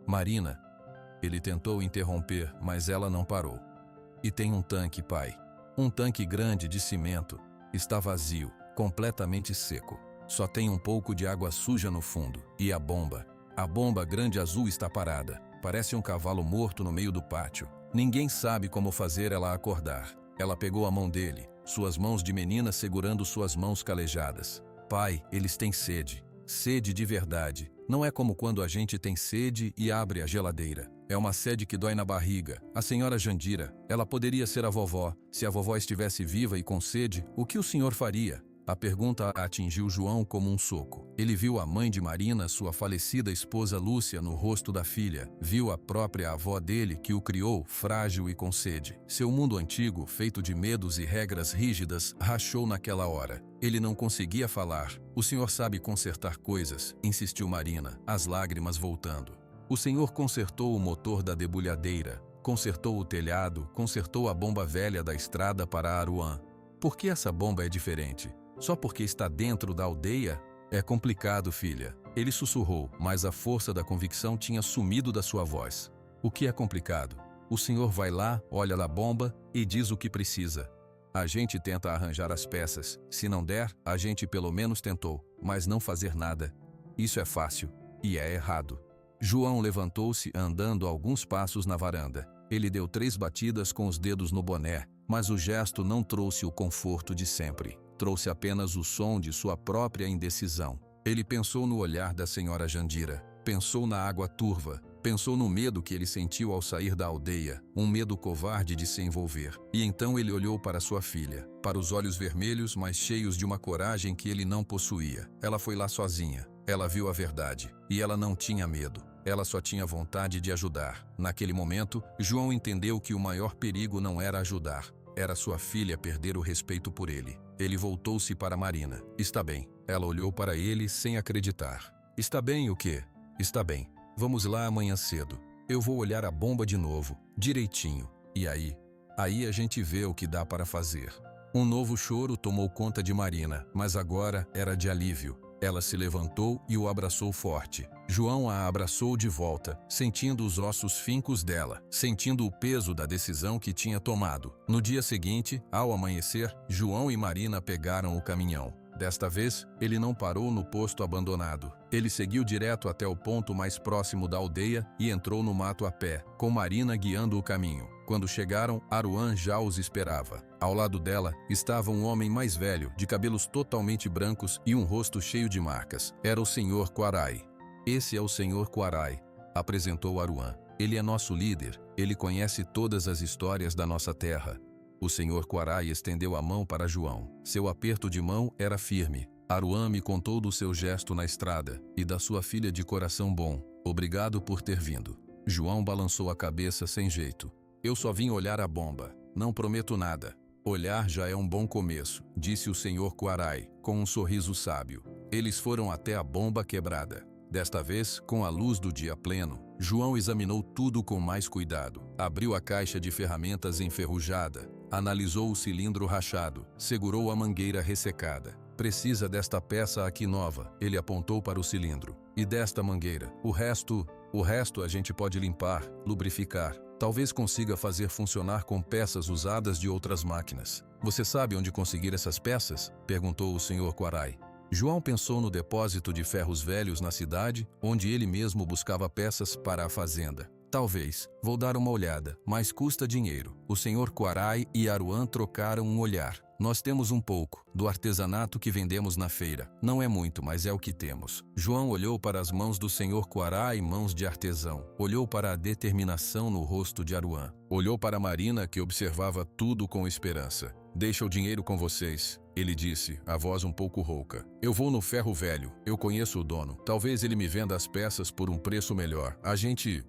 Marina. Ele tentou interromper, mas ela não parou. E tem um tanque, pai. Um tanque grande de cimento. Está vazio, completamente seco. Só tem um pouco de água suja no fundo. E a bomba? A bomba grande azul está parada. Parece um cavalo morto no meio do pátio. Ninguém sabe como fazer ela acordar. Ela pegou a mão dele, suas mãos de menina segurando suas mãos calejadas. Pai, eles têm sede. Sede de verdade. Não é como quando a gente tem sede e abre a geladeira. É uma sede que dói na barriga. A senhora Jandira, ela poderia ser a vovó. Se a vovó estivesse viva e com sede, o que o senhor faria? A pergunta atingiu João como um soco. Ele viu a mãe de Marina, sua falecida esposa Lúcia, no rosto da filha. Viu a própria avó dele, que o criou, frágil e com sede. Seu mundo antigo, feito de medos e regras rígidas, rachou naquela hora. Ele não conseguia falar. O senhor sabe consertar coisas, insistiu Marina, as lágrimas voltando. O senhor consertou o motor da debulhadeira, consertou o telhado, consertou a bomba velha da estrada para Aruan. Por que essa bomba é diferente? Só porque está dentro da aldeia? É complicado, filha. Ele sussurrou, mas a força da convicção tinha sumido da sua voz. O que é complicado? O senhor vai lá, olha na bomba e diz o que precisa. A gente tenta arranjar as peças. Se não der, a gente pelo menos tentou. Mas não fazer nada. Isso é fácil. E é errado. João levantou-se andando alguns passos na varanda. Ele deu 3 batidas com os dedos no boné, mas o gesto não trouxe o conforto de sempre. Trouxe apenas o som de sua própria indecisão. Ele pensou no olhar da senhora Jandira, pensou na água turva, pensou no medo que ele sentiu ao sair da aldeia, um medo covarde de se envolver. E então ele olhou para sua filha, para os olhos vermelhos, mas cheios de uma coragem que ele não possuía. Ela foi lá sozinha. Ela viu a verdade, e ela não tinha medo. ela só tinha vontade de ajudar. Naquele momento, João entendeu que o maior perigo não era ajudar, era sua filha perder o respeito por ele. Ele voltou-se para Marina. Está bem. Ela olhou para ele sem acreditar. Está bem o quê? Está bem. Vamos lá amanhã cedo. Eu vou olhar a bomba de novo, direitinho. E aí? Aí a gente vê o que dá para fazer. Um novo choro tomou conta de Marina, mas agora era de alívio. Ela se levantou e o abraçou forte. João a abraçou de volta, sentindo os ossos fincos dela, sentindo o peso da decisão que tinha tomado. No dia seguinte, ao amanhecer, João e Marina pegaram o caminhão. Desta vez, ele não parou no posto abandonado. Ele seguiu direto até o ponto mais próximo da aldeia e entrou no mato a pé, com Marina guiando o caminho. Quando chegaram, Aruan já os esperava. Ao lado dela estava um homem mais velho, de cabelos totalmente brancos e um rosto cheio de marcas. Era o Senhor Quarai. Esse é o Senhor Quarai, apresentou Aruan. Ele é nosso líder, ele conhece todas as histórias da nossa terra. O Senhor Quarai estendeu a mão para João. Seu aperto de mão era firme. Aruan me contou do seu gesto na estrada e da sua filha de coração bom. Obrigado por ter vindo. João balançou a cabeça sem jeito. Eu só vim olhar a bomba. Não prometo nada. Olhar já é um bom começo, disse o Senhor Quarai, com um sorriso sábio. Eles foram até a bomba quebrada. Desta vez, com a luz do dia pleno, João examinou tudo com mais cuidado. Abriu a caixa de ferramentas enferrujada, analisou o cilindro rachado, segurou a mangueira ressecada. Precisa desta peça aqui nova, ele apontou para o cilindro. E desta mangueira. O resto a gente pode limpar, lubrificar. Talvez consiga fazer funcionar com peças usadas de outras máquinas. Você sabe onde conseguir essas peças? Perguntou o Senhor Quarai. João pensou no depósito de ferros velhos na cidade, onde ele mesmo buscava peças para a fazenda. Talvez. Vou dar uma olhada, mas custa dinheiro. O Senhor Quarai e Aruan trocaram um olhar. Nós temos um pouco, do artesanato que vendemos na feira. Não é muito, mas é o que temos. João olhou para as mãos do Senhor Quarai, mãos de artesão. Olhou para a determinação no rosto de Aruan. Olhou para Marina, que observava tudo com esperança. Deixa o dinheiro com vocês, ele disse, a voz um pouco rouca. Eu vou no ferro velho, eu conheço o dono. Talvez ele me venda as peças por um preço melhor. A gente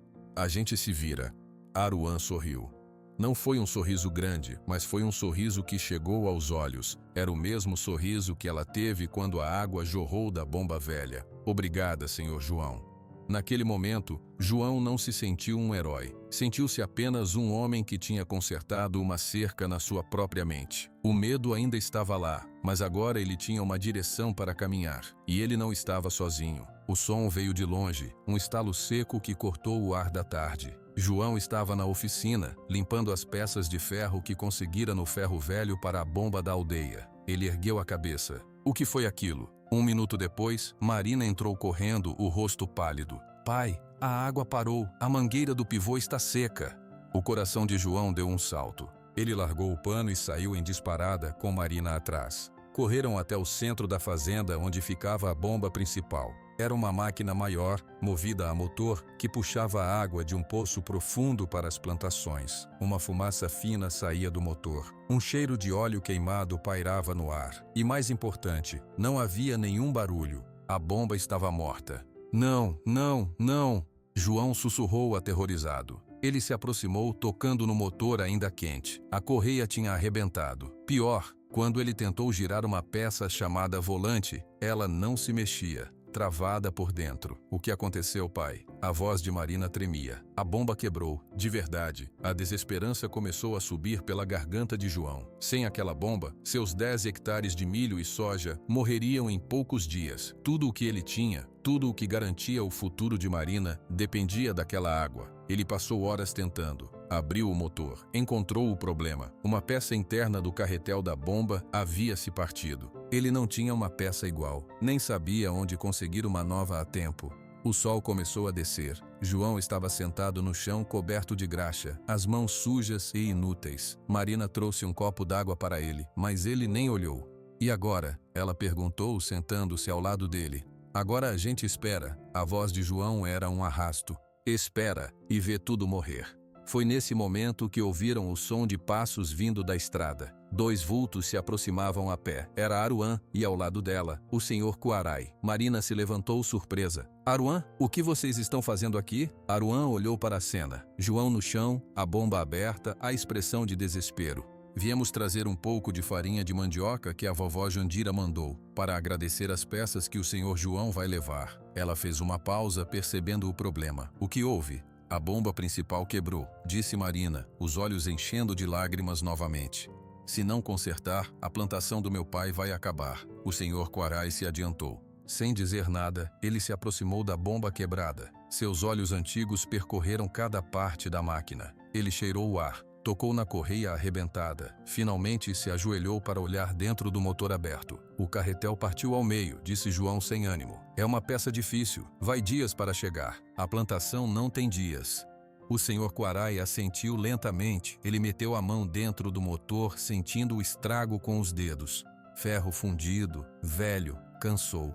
se vira. Aruan sorriu. Não foi um sorriso grande, mas foi um sorriso que chegou aos olhos. Era o mesmo sorriso que ela teve quando a água jorrou da bomba velha. Obrigada, Senhor João. Naquele momento, João não se sentiu um herói. Sentiu-se apenas um homem que tinha consertado uma cerca na sua própria mente. O medo ainda estava lá, mas agora ele tinha uma direção para caminhar. E ele não estava sozinho. O som veio de longe, um estalo seco que cortou o ar da tarde. João estava na oficina, limpando as peças de ferro que conseguira no ferro velho para a bomba da aldeia. Ele ergueu a cabeça. O que foi aquilo? 1 minuto depois, Marina entrou correndo, o rosto pálido. Pai, a água parou, a mangueira do pivô está seca. O coração de João deu um salto. Ele largou o pano e saiu em disparada, com Marina atrás. Correram até o centro da fazenda onde ficava a bomba principal. Era uma máquina maior, movida a motor, que puxava a água de um poço profundo para as plantações. Uma fumaça fina saía do motor. Um cheiro de óleo queimado pairava no ar. E mais importante, não havia nenhum barulho. A bomba estava morta. Não, não, não! João sussurrou aterrorizado. Ele se aproximou, tocando no motor ainda quente. A correia tinha arrebentado. Pior, quando ele tentou girar uma peça chamada volante, ela não se mexia. Travada por dentro. O que aconteceu, pai? A voz de Marina tremia. A bomba quebrou. De verdade. A desesperança começou a subir pela garganta de João. Sem aquela bomba, seus 10 hectares de milho e soja morreriam em poucos dias. Tudo o que ele tinha, tudo o que garantia o futuro de Marina, dependia daquela água. Ele passou horas tentando. Abriu o motor. Encontrou o problema. Uma peça interna do carretel da bomba havia se partido. Ele não tinha uma peça igual. Nem sabia onde conseguir uma nova a tempo. O sol começou a descer. João estava sentado no chão coberto de graxa, as mãos sujas e inúteis. Marina trouxe um copo d'água para ele, mas ele nem olhou. E agora? Ela perguntou, sentando-se ao lado dele. Agora a gente espera. A voz de João era um arrasto. Espera e vê tudo morrer. Foi nesse momento que ouviram o som de passos vindo da estrada. 2 vultos se aproximavam a pé. Era Aruã e, ao lado dela, o Sr. Quarai. Marina se levantou surpresa. Aruã, o que vocês estão fazendo aqui? Aruã olhou para a cena. João no chão, a bomba aberta, a expressão de desespero. Viemos trazer um pouco de farinha de mandioca que a vovó Jandira mandou, para agradecer as peças que o Sr. João vai levar. Ela fez uma pausa, percebendo o problema. O que houve? A bomba principal quebrou, disse Marina, os olhos enchendo de lágrimas novamente. Se não consertar, a plantação do meu pai vai acabar. O Sr. Quarai se adiantou. Sem dizer nada, ele se aproximou da bomba quebrada. Seus olhos antigos percorreram cada parte da máquina. Ele cheirou o ar, tocou na correia arrebentada. Finalmente se ajoelhou para olhar dentro do motor aberto. O carretel partiu ao meio, disse João sem ânimo. É uma peça difícil, vai dias para chegar. A plantação não tem dias. O Sr. Quarai assentiu lentamente. Ele meteu a mão dentro do motor, sentindo o estrago com os dedos. Ferro fundido, velho, cansou.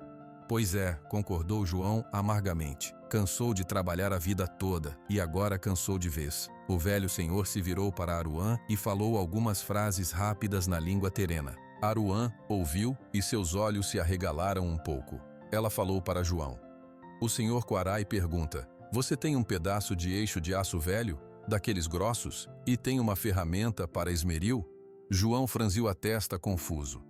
Pois é, concordou João amargamente. Cansou de trabalhar a vida toda, e agora cansou de vez. O velho senhor se virou para Aruã e falou algumas frases rápidas na língua terena. Aruã ouviu e seus olhos se arregalaram um pouco. Ela falou para João. O Sr. Quarai pergunta, você tem um pedaço de eixo de aço velho, daqueles grossos, e tem uma ferramenta para esmeril? João franziu a testa confuso.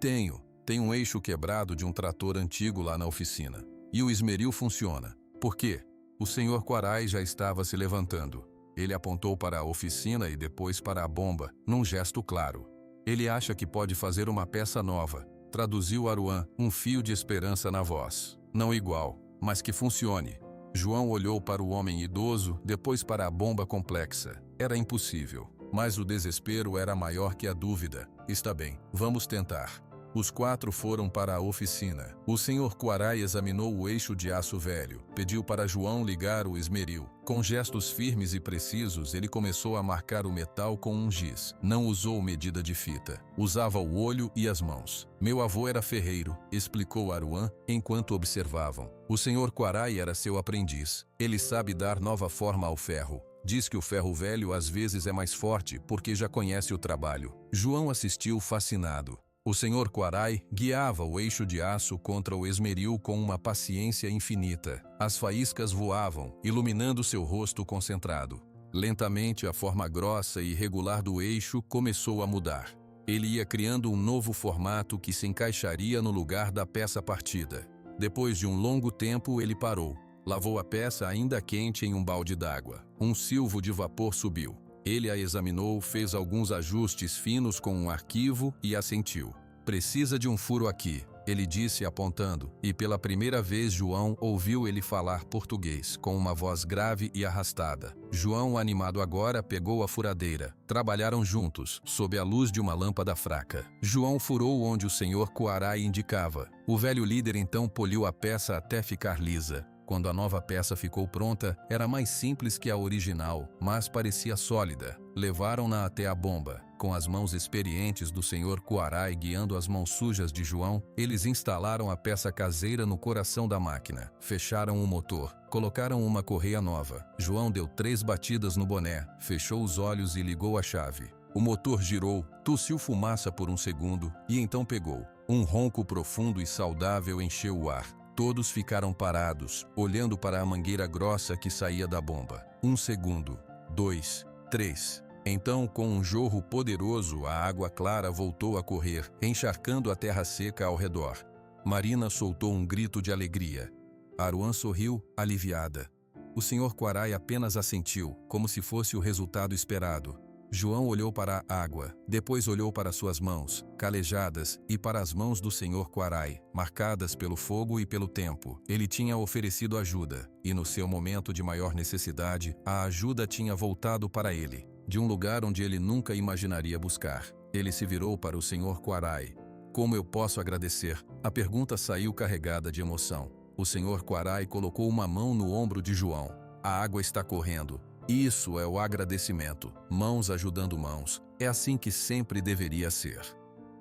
Tenho um eixo quebrado de um trator antigo lá na oficina. E o esmeril funciona. Por quê? O Sr. Quarai já estava se levantando. Ele apontou para a oficina e depois para a bomba, num gesto claro. Ele acha que pode fazer uma peça nova. Traduziu Aruã, um fio de esperança na voz. Não igual, mas que funcione. João olhou para o homem idoso, depois para a bomba complexa. Era impossível, mas o desespero era maior que a dúvida. Está bem, vamos tentar. Os 4 foram para a oficina. O Sr. Quarai examinou o eixo de aço velho. Pediu para João ligar o esmeril. Com gestos firmes e precisos, ele começou a marcar o metal com um giz. Não usou medida de fita. Usava o olho e as mãos. Meu avô era ferreiro, explicou Aruã, enquanto observavam. O Sr. Quarai era seu aprendiz. Ele sabe dar nova forma ao ferro. Diz que o ferro velho às vezes é mais forte porque já conhece o trabalho. João assistiu fascinado. O Sr. Quarai guiava o eixo de aço contra o esmeril com uma paciência infinita. As faíscas voavam, iluminando seu rosto concentrado. Lentamente, a forma grossa e irregular do eixo começou a mudar. Ele ia criando um novo formato que se encaixaria no lugar da peça partida. Depois de um longo tempo, ele parou. Lavou a peça ainda quente em um balde d'água. Um silvo de vapor subiu. Ele a examinou, fez alguns ajustes finos com um arquivo e assentiu. Precisa de um furo aqui, ele disse apontando, e pela primeira vez João ouviu ele falar português, com uma voz grave e arrastada. João, animado agora, pegou a furadeira. Trabalharam juntos, sob a luz de uma lâmpada fraca. João furou onde o Sr. Quarai indicava. O velho líder então poliu a peça até ficar lisa. Quando a nova peça ficou pronta, era mais simples que a original, mas parecia sólida. Levaram-na até a bomba. Com as mãos experientes do Sr. Quarai guiando as mãos sujas de João, eles instalaram a peça caseira no coração da máquina. Fecharam o motor. Colocaram uma correia nova. João deu 3 batidas no boné, fechou os olhos e ligou a chave. O motor girou, tossiu fumaça por um segundo e então pegou. Um ronco profundo e saudável encheu o ar. Todos ficaram parados, olhando para a mangueira grossa que saía da bomba. 1 segundo, 2, 3. Então, com um jorro poderoso, a água clara voltou a correr, encharcando a terra seca ao redor. Marina soltou um grito de alegria. Aruã sorriu, aliviada. O Sr. Quarai apenas assentiu, como se fosse o resultado esperado. João olhou para a água, depois olhou para suas mãos, calejadas, e para as mãos do Sr. Quarai, marcadas pelo fogo e pelo tempo. Ele tinha oferecido ajuda, e no seu momento de maior necessidade, a ajuda tinha voltado para ele, de um lugar onde ele nunca imaginaria buscar. Ele se virou para o Sr. Quarai. Como eu posso agradecer? A pergunta saiu carregada de emoção. O Sr. Quarai colocou uma mão no ombro de João. A água está correndo. Isso é o agradecimento, mãos ajudando mãos. É assim que sempre deveria ser.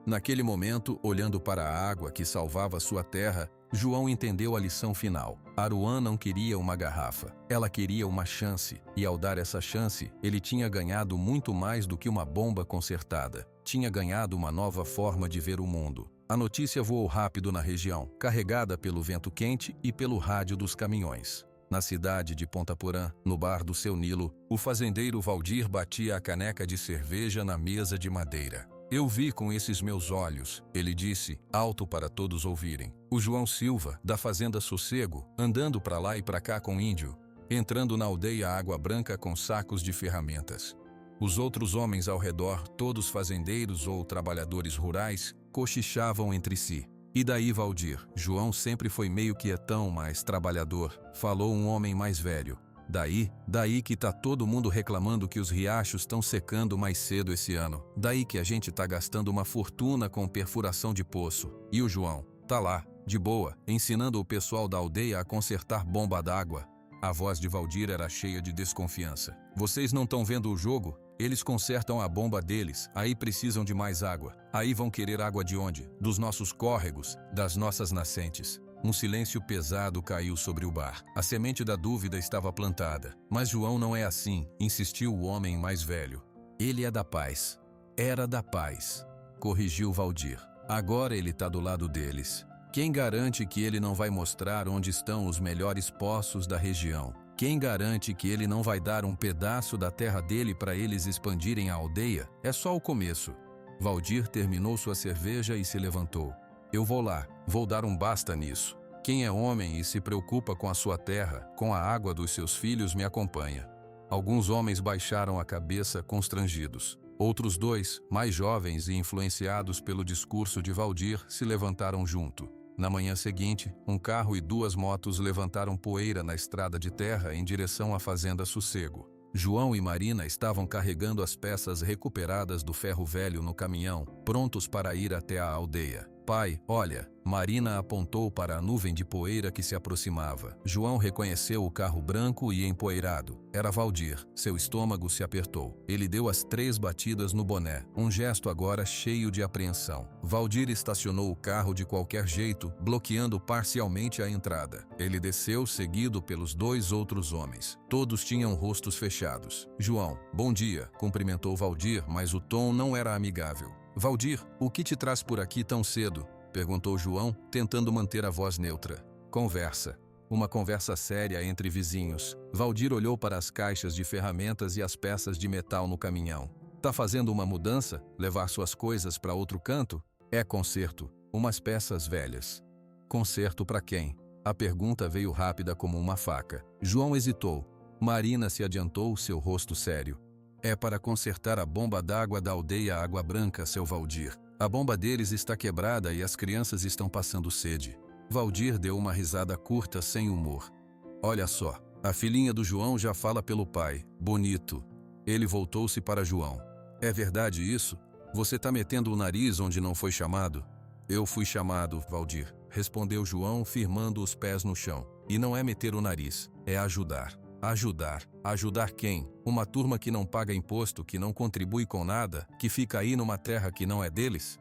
Naquele momento, olhando para a água que salvava sua terra, João entendeu a lição final. Aruan não queria uma garrafa, ela queria uma chance, e ao dar essa chance, ele tinha ganhado muito mais do que uma bomba consertada. Tinha ganhado uma nova forma de ver o mundo. A notícia voou rápido na região, carregada pelo vento quente e pelo rádio dos caminhões. Na cidade de Ponta Porã, no bar do seu Nilo, o fazendeiro Valdir batia a caneca de cerveja na mesa de madeira. Eu vi com esses meus olhos, ele disse, alto para todos ouvirem. O João Silva, da fazenda Sossego, andando para lá e para cá com índio, entrando na aldeia Água Branca com sacos de ferramentas. Os outros homens ao redor, todos fazendeiros ou trabalhadores rurais, cochichavam entre si. E daí, Valdir? João sempre foi meio quietão, mas trabalhador, falou um homem mais velho. Daí que tá todo mundo reclamando que os riachos estão secando mais cedo esse ano. Daí que a gente tá gastando uma fortuna com perfuração de poço. E o João tá lá, de boa, ensinando o pessoal da aldeia a consertar bomba d'água. A voz de Valdir era cheia de desconfiança. Vocês não estão vendo o jogo? Eles consertam a bomba deles, aí precisam de mais água. Aí vão querer água de onde? Dos nossos córregos, das nossas nascentes. Um silêncio pesado caiu sobre o bar. A semente da dúvida estava plantada. Mas João não é assim, insistiu o homem mais velho. Ele é da paz. Era da paz, corrigiu Valdir. Agora ele está do lado deles. Quem garante que ele não vai mostrar onde estão os melhores poços da região? Quem garante que ele não vai dar um pedaço da terra dele para eles expandirem a aldeia? É só o começo. Valdir terminou sua cerveja e se levantou. Eu vou lá, vou dar um basta nisso. Quem é homem e se preocupa com a sua terra, com a água dos seus filhos, me acompanha. Alguns homens baixaram a cabeça constrangidos. Outros dois, mais jovens e influenciados pelo discurso de Valdir, se levantaram junto. Na manhã seguinte, um carro e 2 motos levantaram poeira na estrada de terra em direção à fazenda Sossego. João e Marina estavam carregando as peças recuperadas do ferro velho no caminhão, prontos para ir até a aldeia. Pai, olha, Marina apontou para a nuvem de poeira que se aproximava. João reconheceu o carro branco e empoeirado. Era Valdir. Seu estômago se apertou. Ele deu as 3 batidas no boné, um gesto agora cheio de apreensão. Valdir estacionou o carro de qualquer jeito, bloqueando parcialmente a entrada. Ele desceu, seguido pelos 2 outros homens. Todos tinham rostos fechados. João, bom dia, cumprimentou Valdir, mas o tom não era amigável. Valdir, o que te traz por aqui tão cedo? Perguntou João, tentando manter a voz neutra. Conversa. Uma conversa séria entre vizinhos. Valdir olhou para as caixas de ferramentas e as peças de metal no caminhão. Tá fazendo uma mudança? Levar suas coisas para outro canto? É conserto. Umas peças velhas. Conserto para quem? A pergunta veio rápida como uma faca. João hesitou. Marina se adiantou, seu rosto sério. É para consertar a bomba d'água da aldeia Água Branca, seu Valdir. A bomba deles está quebrada e as crianças estão passando sede. Valdir deu uma risada curta sem humor. Olha só, a filhinha do João já fala pelo pai. Bonito. Ele voltou-se para João. É verdade isso? Você tá metendo o nariz onde não foi chamado? Eu fui chamado, Valdir, respondeu João, firmando os pés no chão. E não é meter o nariz, é ajudar. Ajudar. Ajudar quem? Uma turma que não paga imposto, que não contribui com nada, que fica aí numa terra que não é deles?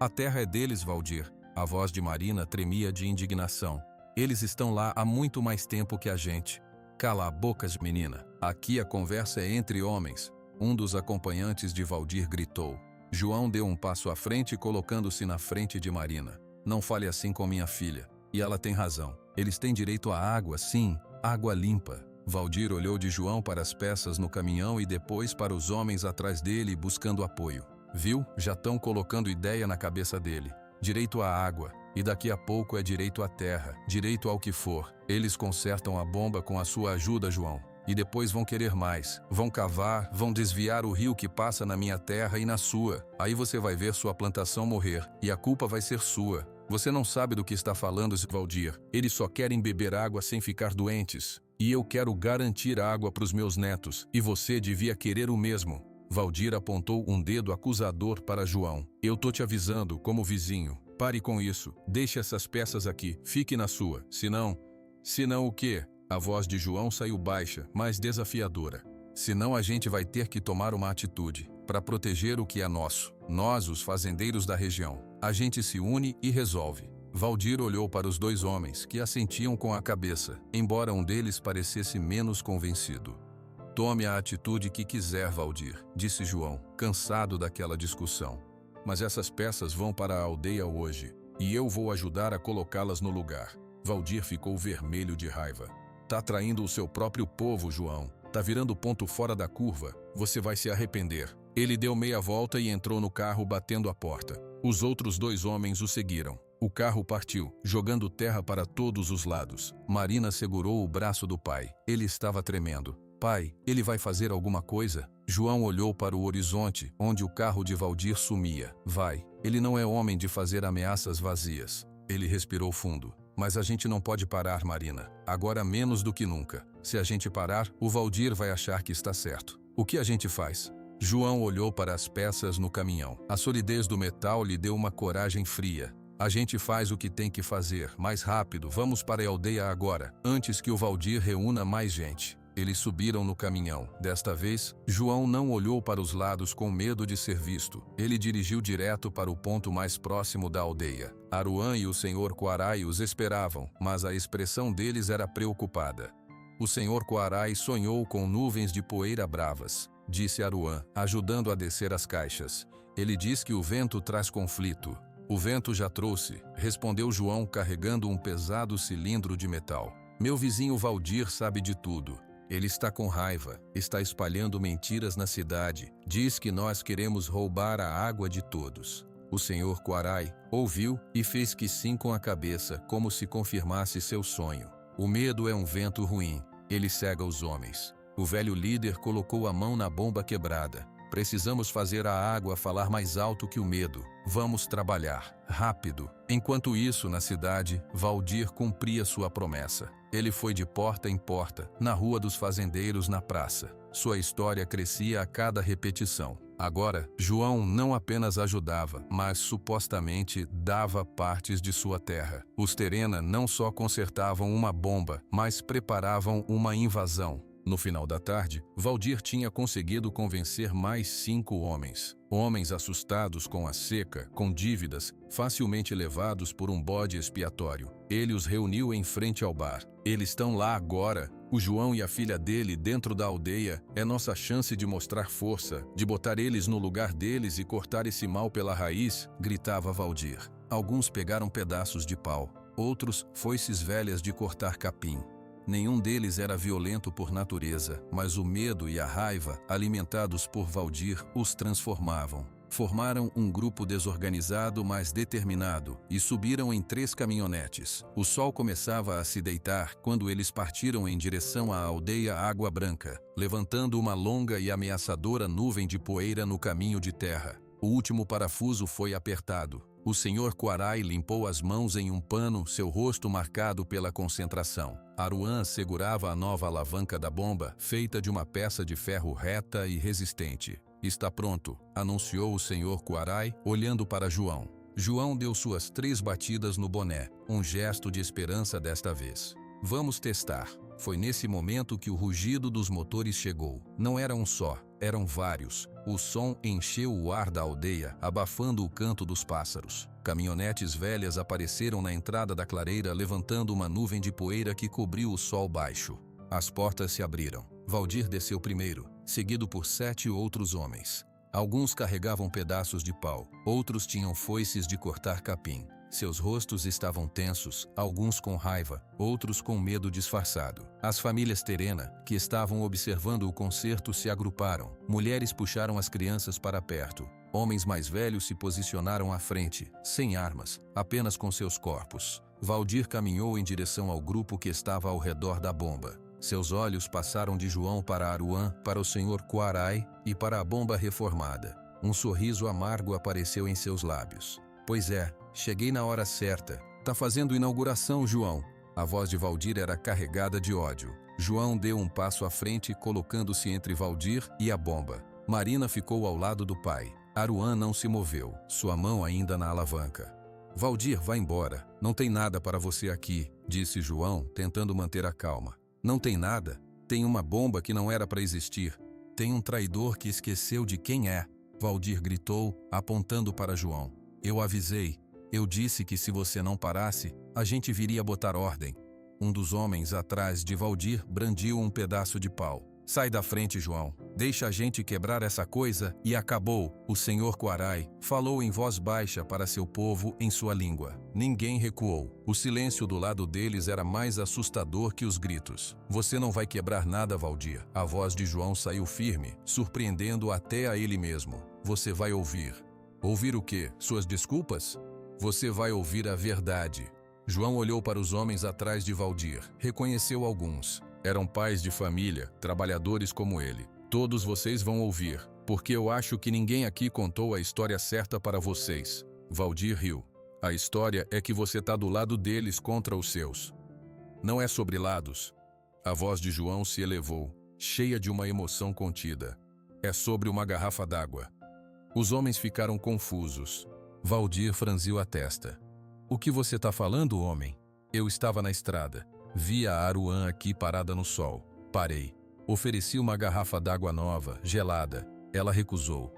A terra é deles, Valdir. A voz de Marina tremia de indignação. Eles estão lá há muito mais tempo que a gente. Cala a boca, menina. Aqui a conversa é entre homens. Um dos acompanhantes de Valdir gritou. João deu um passo à frente, colocando-se na frente de Marina. Não fale assim com minha filha. E ela tem razão. Eles têm direito à água, sim, água limpa. Valdir olhou de João para as peças no caminhão e depois para os homens atrás dele buscando apoio. Viu? Já estão colocando ideia na cabeça dele. Direito à água. E daqui a pouco é direito à terra. Direito ao que for. Eles consertam a bomba com a sua ajuda, João. E depois vão querer mais. Vão cavar, vão desviar o rio que passa na minha terra e na sua. Aí você vai ver sua plantação morrer. E a culpa vai ser sua. Você não sabe do que está falando, Valdir. Eles só querem beber água sem ficar doentes. E eu quero garantir água para os meus netos, e você devia querer o mesmo. Valdir apontou um dedo acusador para João. Eu tô te avisando, como vizinho. Pare com isso. Deixe essas peças aqui. Fique na sua. Senão o quê? A voz de João saiu baixa, mas desafiadora. Senão a gente vai ter que tomar uma atitude para proteger o que é nosso. Nós, os fazendeiros da região. A gente se une e resolve. Valdir olhou para os dois homens, que assentiam com a cabeça, embora um deles parecesse menos convencido. Tome a atitude que quiser, Valdir, disse João, cansado daquela discussão. Mas essas peças vão para a aldeia hoje, e eu vou ajudar a colocá-las no lugar. Valdir ficou vermelho de raiva. Tá traindo o seu próprio povo, João. Tá virando ponto fora da curva. Você vai se arrepender. Ele deu meia volta e entrou no carro batendo a porta. Os outros dois homens o seguiram. O carro partiu, jogando terra para todos os lados. Marina segurou o braço do pai. Ele estava tremendo. Pai, ele vai fazer alguma coisa? João olhou para o horizonte, onde o carro de Valdir sumia. Vai. Ele não é homem de fazer ameaças vazias. Ele respirou fundo. Mas a gente não pode parar, Marina. Agora menos do que nunca. Se a gente parar, o Valdir vai achar que está certo. O que a gente faz? João olhou para as peças no caminhão. A solidez do metal lhe deu uma coragem fria. A gente faz o que tem que fazer. Mais rápido, vamos para a aldeia agora, antes que o Valdir reúna mais gente. Eles subiram no caminhão. Desta vez, João não olhou para os lados com medo de ser visto. Ele dirigiu direto para o ponto mais próximo da aldeia. Aruã e o senhor Quarai os esperavam, mas a expressão deles era preocupada. O senhor Quarai sonhou com nuvens de poeira bravas, disse Aruã, ajudando a descer as caixas. Ele diz que o vento traz conflito. O vento já trouxe, respondeu João carregando um pesado cilindro de metal. Meu vizinho Valdir sabe de tudo. Ele está com raiva, está espalhando mentiras na cidade, diz que nós queremos roubar a água de todos. O senhor Quarai ouviu e fez que sim com a cabeça, como se confirmasse seu sonho. O medo é um vento ruim, ele cega os homens. O velho líder colocou a mão na bomba quebrada. Precisamos fazer a água falar mais alto que o medo. Vamos trabalhar, rápido. Enquanto isso, na cidade, Valdir cumpria sua promessa. Ele foi de porta em porta, na rua dos fazendeiros, na praça. Sua história crescia a cada repetição. Agora, João não apenas ajudava, mas supostamente dava partes de sua terra. Os Terena não só consertavam uma bomba, mas preparavam uma invasão. No final da tarde, Valdir tinha conseguido convencer mais 5 homens. Homens assustados com a seca, com dívidas, facilmente levados por um bode expiatório. Ele os reuniu em frente ao bar. Eles estão lá agora. O João e a filha dele dentro da aldeia. É nossa chance de mostrar força, de botar eles no lugar deles e cortar esse mal pela raiz, gritava Valdir. Alguns pegaram pedaços de pau, outros foices velhas de cortar capim. Nenhum deles era violento por natureza, mas o medo e a raiva, alimentados por Valdir, os transformavam. Formaram um grupo desorganizado, mas determinado, e subiram em 3 caminhonetes. O sol começava a se deitar quando eles partiram em direção à aldeia Água Branca, levantando uma longa e ameaçadora nuvem de poeira no caminho de terra. O último parafuso foi apertado. O senhor Quarai limpou as mãos em um pano, seu rosto marcado pela concentração. Aruã segurava a nova alavanca da bomba, feita de uma peça de ferro reta e resistente. Está pronto, anunciou o senhor Quarai, olhando para João. João deu suas 3 batidas no boné, um gesto de esperança desta vez. Vamos testar. Foi nesse momento que o rugido dos motores chegou. Não era um só, eram vários. O som encheu o ar da aldeia, abafando o canto dos pássaros. Caminhonetes velhas apareceram na entrada da clareira, levantando uma nuvem de poeira que cobriu o sol baixo. As portas se abriram. Valdir desceu primeiro, seguido por 7 outros homens. Alguns carregavam pedaços de pau, outros tinham foices de cortar capim. Seus rostos estavam tensos, alguns com raiva, outros com medo disfarçado. As famílias Terena, que estavam observando o concerto, se agruparam. Mulheres puxaram as crianças para perto. Homens mais velhos se posicionaram à frente, sem armas, apenas com seus corpos. Valdir caminhou em direção ao grupo que estava ao redor da bomba. Seus olhos passaram de João para Aruã, para o senhor Quarai e para a bomba reformada. Um sorriso amargo apareceu em seus lábios. Pois é, cheguei na hora certa. Tá fazendo inauguração, João. A voz de Valdir era carregada de ódio. João deu um passo à frente, colocando-se entre Valdir e a bomba. Marina ficou ao lado do pai. Aruã não se moveu, sua mão ainda na alavanca. Valdir, vá embora. Não tem nada para você aqui, disse João, tentando manter a calma. Não tem nada? Tem uma bomba que não era para existir. Tem um traidor que esqueceu de quem é. Valdir gritou, apontando para João. Eu avisei. Eu disse que se você não parasse, a gente viria botar ordem. Um dos homens atrás de Valdir brandiu um pedaço de pau. Sai da frente, João. Deixa a gente quebrar essa coisa e acabou. O senhor Quarai falou em voz baixa para seu povo em sua língua. Ninguém recuou. O silêncio do lado deles era mais assustador que os gritos. Você não vai quebrar nada, Valdir. A voz de João saiu firme, surpreendendo até a ele mesmo. Você vai ouvir. Ouvir o quê? Suas desculpas? Você vai ouvir a verdade. João olhou para os homens atrás de Valdir. Reconheceu alguns. Eram pais de família, trabalhadores como ele. Todos vocês vão ouvir, porque eu acho que ninguém aqui contou a história certa para vocês. Valdir riu. A história é que você está do lado deles contra os seus. Não é sobre lados. A voz de João se elevou, cheia de uma emoção contida. É sobre uma garrafa d'água. Os homens ficaram confusos. Valdir franziu a testa. O que você está falando, homem? Eu estava na estrada. Vi a Aruã aqui parada no sol. Parei. Ofereci uma garrafa d'água nova, gelada. Ela recusou.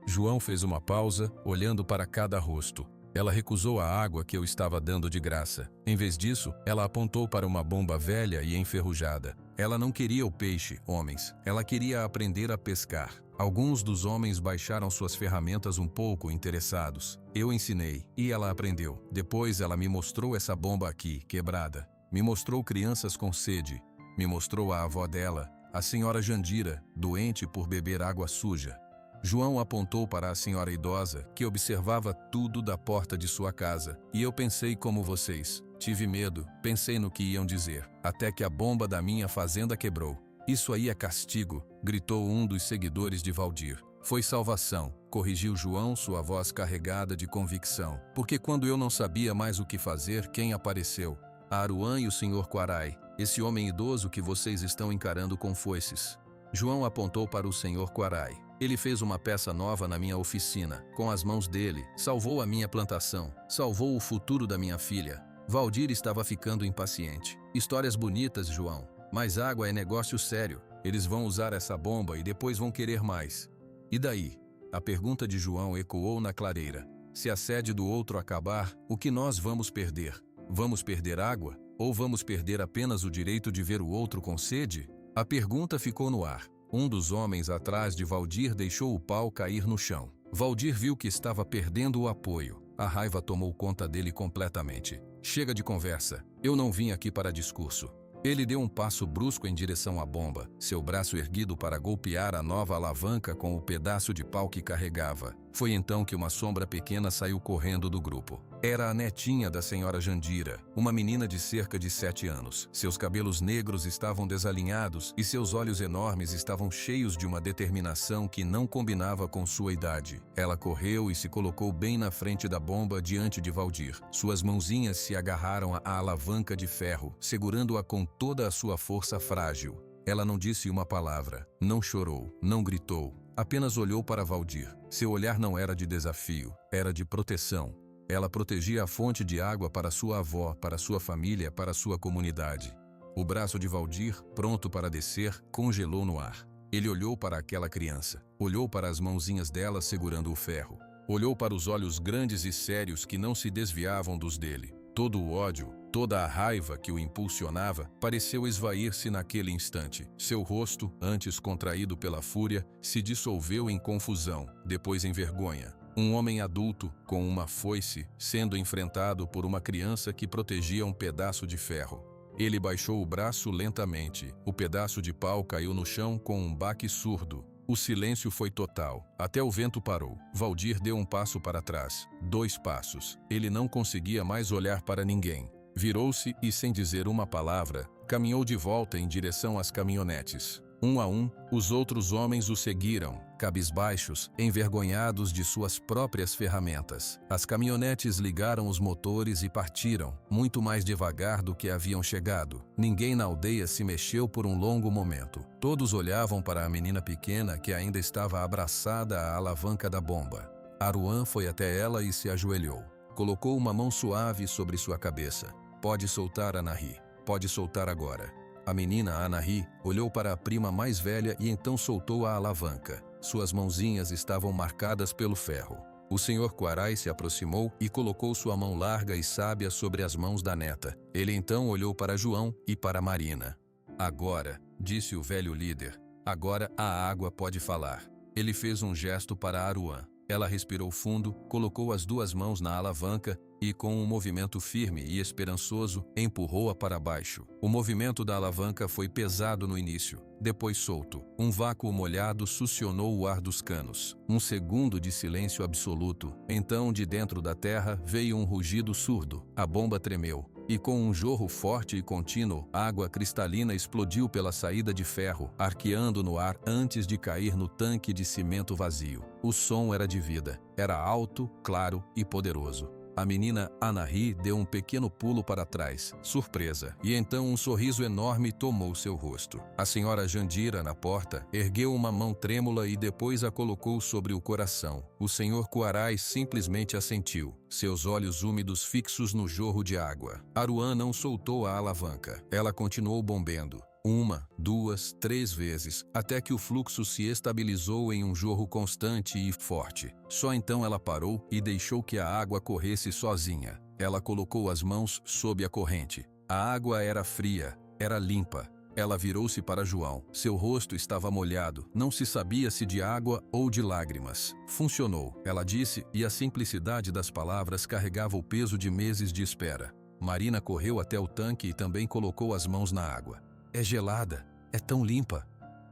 João fez uma pausa, olhando para cada rosto. Ela recusou a água que eu estava dando de graça. Em vez disso, ela apontou para uma bomba velha e enferrujada. Ela não queria o peixe, homens. Ela queria aprender a pescar. Alguns dos homens baixaram suas ferramentas um pouco interessados. Eu ensinei, e ela aprendeu. Depois ela me mostrou essa bomba aqui, quebrada. Me mostrou crianças com sede. Me mostrou a avó dela, a senhora Jandira, doente por beber água suja. João apontou para a senhora idosa, que observava tudo da porta de sua casa. E eu pensei como vocês. Tive medo, pensei no que iam dizer. Até que a bomba da minha fazenda quebrou. Isso aí é castigo, gritou um dos seguidores de Valdir. Foi salvação, corrigiu João, sua voz carregada de convicção. Porque quando eu não sabia mais o que fazer, quem apareceu? A Aruã e o senhor Quarai, esse homem idoso que vocês estão encarando com foices. João apontou para o senhor Quarai. Ele fez uma peça nova na minha oficina, com as mãos dele, salvou a minha plantação, salvou o futuro da minha filha. Valdir estava ficando impaciente. Histórias bonitas, João, mas água é negócio sério. Eles vão usar essa bomba e depois vão querer mais. E daí? A pergunta de João ecoou na clareira. Se a sede do outro acabar, o que nós vamos perder? Vamos perder água? Ou vamos perder apenas o direito de ver o outro com sede? A pergunta ficou no ar. Um dos homens atrás de Valdir deixou o pau cair no chão. Valdir viu que estava perdendo o apoio. A raiva tomou conta dele completamente. Chega de conversa. Eu não vim aqui para discurso. Ele deu um passo brusco em direção à bomba, seu braço erguido para golpear a nova alavanca com o pedaço de pau que carregava. Foi então que uma sombra pequena saiu correndo do grupo. Era a netinha da senhora Jandira, uma menina de cerca de 7 anos. Seus cabelos negros estavam desalinhados e seus olhos enormes estavam cheios de uma determinação que não combinava com sua idade. Ela correu e se colocou bem na frente da bomba diante de Valdir. Suas mãozinhas se agarraram à alavanca de ferro, segurando-a com toda a sua força frágil. Ela não disse uma palavra, não chorou, não gritou, apenas olhou para Valdir. Seu olhar não era de desafio, era de proteção. Ela protegia a fonte de água para sua avó, para sua família, para sua comunidade. O braço de Valdir, pronto para descer, congelou no ar. Ele olhou para aquela criança, olhou para as mãozinhas dela segurando o ferro, olhou para os olhos grandes e sérios que não se desviavam dos dele. Todo o ódio, toda a raiva que o impulsionava pareceu esvair-se naquele instante. Seu rosto, antes contraído pela fúria, se dissolveu em confusão, depois em vergonha. Um homem adulto, com uma foice, sendo enfrentado por uma criança que protegia um pedaço de ferro. Ele baixou o braço lentamente. O pedaço de pau caiu no chão com um baque surdo. O silêncio foi total, até o vento parou. Valdir deu um passo para trás, 2 passos. Ele não conseguia mais olhar para ninguém. Virou-se e, sem dizer uma palavra, caminhou de volta em direção às caminhonetes. Um a um, os outros homens o seguiram, cabisbaixos, envergonhados de suas próprias ferramentas. As caminhonetes ligaram os motores e partiram, muito mais devagar do que haviam chegado. Ninguém na aldeia se mexeu por um longo momento. Todos olhavam para a menina pequena que ainda estava abraçada à alavanca da bomba. Aruã foi até ela e se ajoelhou. Colocou uma mão suave sobre sua cabeça. Pode soltar, Anahi. Pode soltar agora. A menina Anahi olhou para a prima mais velha e então soltou a alavanca. Suas mãozinhas estavam marcadas pelo ferro. O senhor Quarai se aproximou e colocou sua mão larga e sábia sobre as mãos da neta. Ele então olhou para João e para Marina. Agora, disse o velho líder, agora a água pode falar. Ele fez um gesto para Aruã. Ela respirou fundo, colocou as duas mãos na alavanca e, com um movimento firme e esperançoso, empurrou-a para baixo. O movimento da alavanca foi pesado no início, depois solto. Um vácuo molhado succionou o ar dos canos. Um segundo de silêncio absoluto. Então, de dentro da terra, veio um rugido surdo. A bomba tremeu. E com um jorro forte e contínuo, água cristalina explodiu pela saída de ferro, arqueando no ar antes de cair no tanque de cimento vazio. O som era de vida. Era alto, claro e poderoso. A menina Anahi deu um pequeno pulo para trás, surpresa, e então um sorriso enorme tomou seu rosto. A senhora Jandira, na porta, ergueu uma mão trêmula e depois a colocou sobre o coração. O senhor Quarai simplesmente assentiu, seus olhos úmidos fixos no jorro de água. Aruã não soltou a alavanca. Ela continuou bombando. 1, 2, 3 vezes, até que o fluxo se estabilizou em um jorro constante e forte. Só então ela parou e deixou que a água corresse sozinha. Ela colocou as mãos sob a corrente. A água era fria, era limpa. Ela virou-se para João. Seu rosto estava molhado. Não se sabia se de água ou de lágrimas. Funcionou, ela disse, e a simplicidade das palavras carregava o peso de meses de espera. Marina correu até o tanque e também colocou as mãos na água. É gelada, é tão limpa.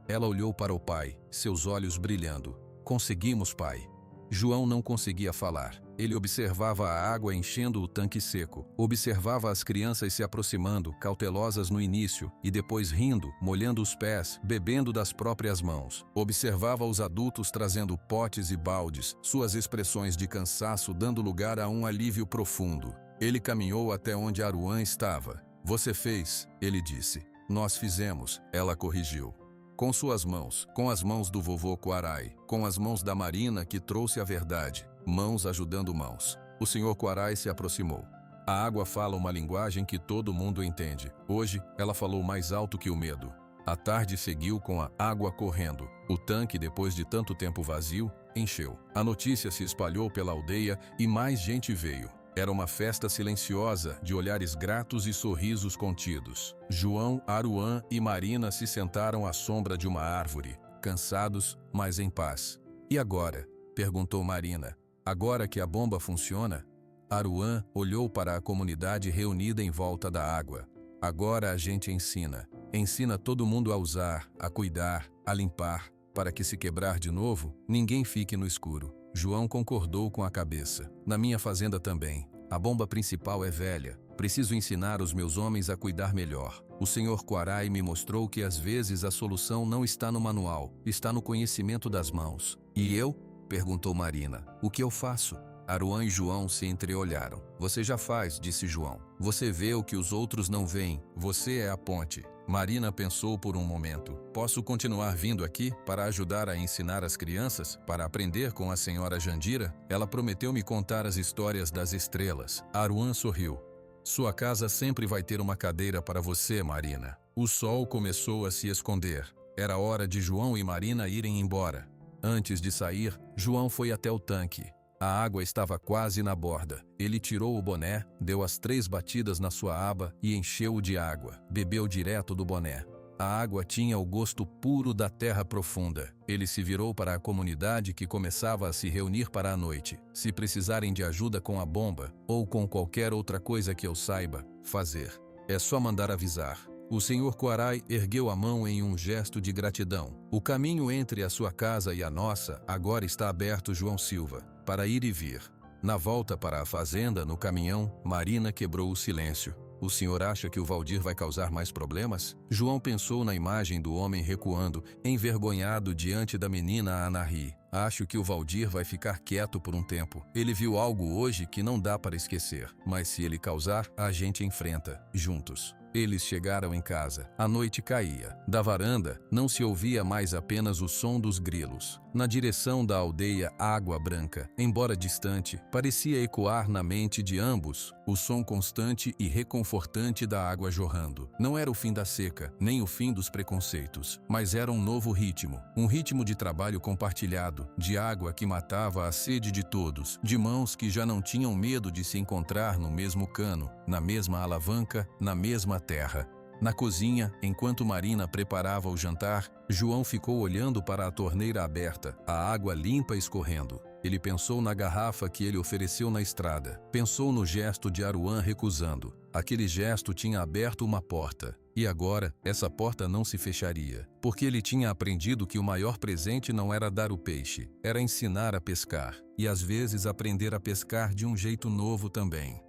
Ela olhou para o pai, seus olhos brilhando. Conseguimos, pai. João não conseguia falar. Ele observava a água enchendo o tanque seco. Observava as crianças se aproximando, cautelosas no início, e depois rindo, molhando os pés, bebendo das próprias mãos. Observava os adultos trazendo potes e baldes, suas expressões de cansaço dando lugar a um alívio profundo. Ele caminhou até onde Aruã estava. Você fez, ele disse. Nós fizemos, ela corrigiu. Com suas mãos, com as mãos do vovô Quarai, com as mãos da Marina que trouxe a verdade, mãos ajudando mãos. O senhor Quarai se aproximou. A água fala uma linguagem que todo mundo entende. Hoje, ela falou mais alto que o medo. A tarde seguiu com a água correndo. O tanque, depois de tanto tempo vazio, encheu. A notícia se espalhou pela aldeia e mais gente veio. Era uma festa silenciosa, de olhares gratos e sorrisos contidos. João, Aruã e Marina se sentaram à sombra de uma árvore, cansados, mas em paz. E agora? Perguntou Marina. Agora que a bomba funciona? Aruã olhou para a comunidade reunida em volta da água. Agora a gente ensina. Ensina todo mundo a usar, a cuidar, a limpar, para que se quebrar de novo, ninguém fique no escuro. João concordou com a cabeça. Na minha fazenda também. A bomba principal é velha. Preciso ensinar os meus homens a cuidar melhor. O senhor Quarai me mostrou que às vezes a solução não está no manual, está no conhecimento das mãos. E eu? Perguntou Marina. O que eu faço? Aruã e João se entreolharam. Você já faz, disse João. Você vê o que os outros não veem. Você é a ponte. Marina pensou por um momento. Posso continuar vindo aqui para ajudar a ensinar as crianças, para aprender com a senhora Jandira? Ela prometeu me contar as histórias das estrelas. Aruã sorriu. Sua casa sempre vai ter uma cadeira para você, Marina. O sol começou a se esconder. Era hora de João e Marina irem embora. Antes de sair, João foi até o tanque. A água estava quase na borda. Ele tirou o boné, deu as 3 batidas na sua aba e encheu-o de água. Bebeu direto do boné. A água tinha o gosto puro da terra profunda. Ele se virou para a comunidade que começava a se reunir para a noite. Se precisarem de ajuda com a bomba ou com qualquer outra coisa que eu saiba fazer, é só mandar avisar. O senhor Quarai ergueu a mão em um gesto de gratidão. O caminho entre a sua casa e a nossa agora está aberto, João Silva, para ir e vir. Na volta para a fazenda, no caminhão, Marina quebrou o silêncio. O senhor acha que o Valdir vai causar mais problemas? João pensou na imagem do homem recuando, envergonhado diante da menina Anahi. Acho que o Valdir vai ficar quieto por um tempo. Ele viu algo hoje que não dá para esquecer. Mas se ele causar, a gente enfrenta, juntos. Eles chegaram em casa. A noite caía. Da varanda, não se ouvia mais apenas o som dos grilos. Na direção da aldeia Água Branca, embora distante, parecia ecoar na mente de ambos o som constante e reconfortante da água jorrando. Não era o fim da seca, nem o fim dos preconceitos, mas era um novo ritmo. Um ritmo de trabalho compartilhado, de água que matava a sede de todos, de mãos que já não tinham medo de se encontrar no mesmo cano, na mesma alavanca, na mesma terra. Na cozinha, enquanto Marina preparava o jantar, João ficou olhando para a torneira aberta, a água limpa escorrendo. Ele pensou na garrafa que ele ofereceu na estrada. Pensou no gesto de Aruan recusando. Aquele gesto tinha aberto uma porta. E agora, essa porta não se fecharia. Porque ele tinha aprendido que o maior presente não era dar o peixe, era ensinar a pescar. E às vezes aprender a pescar de um jeito novo também.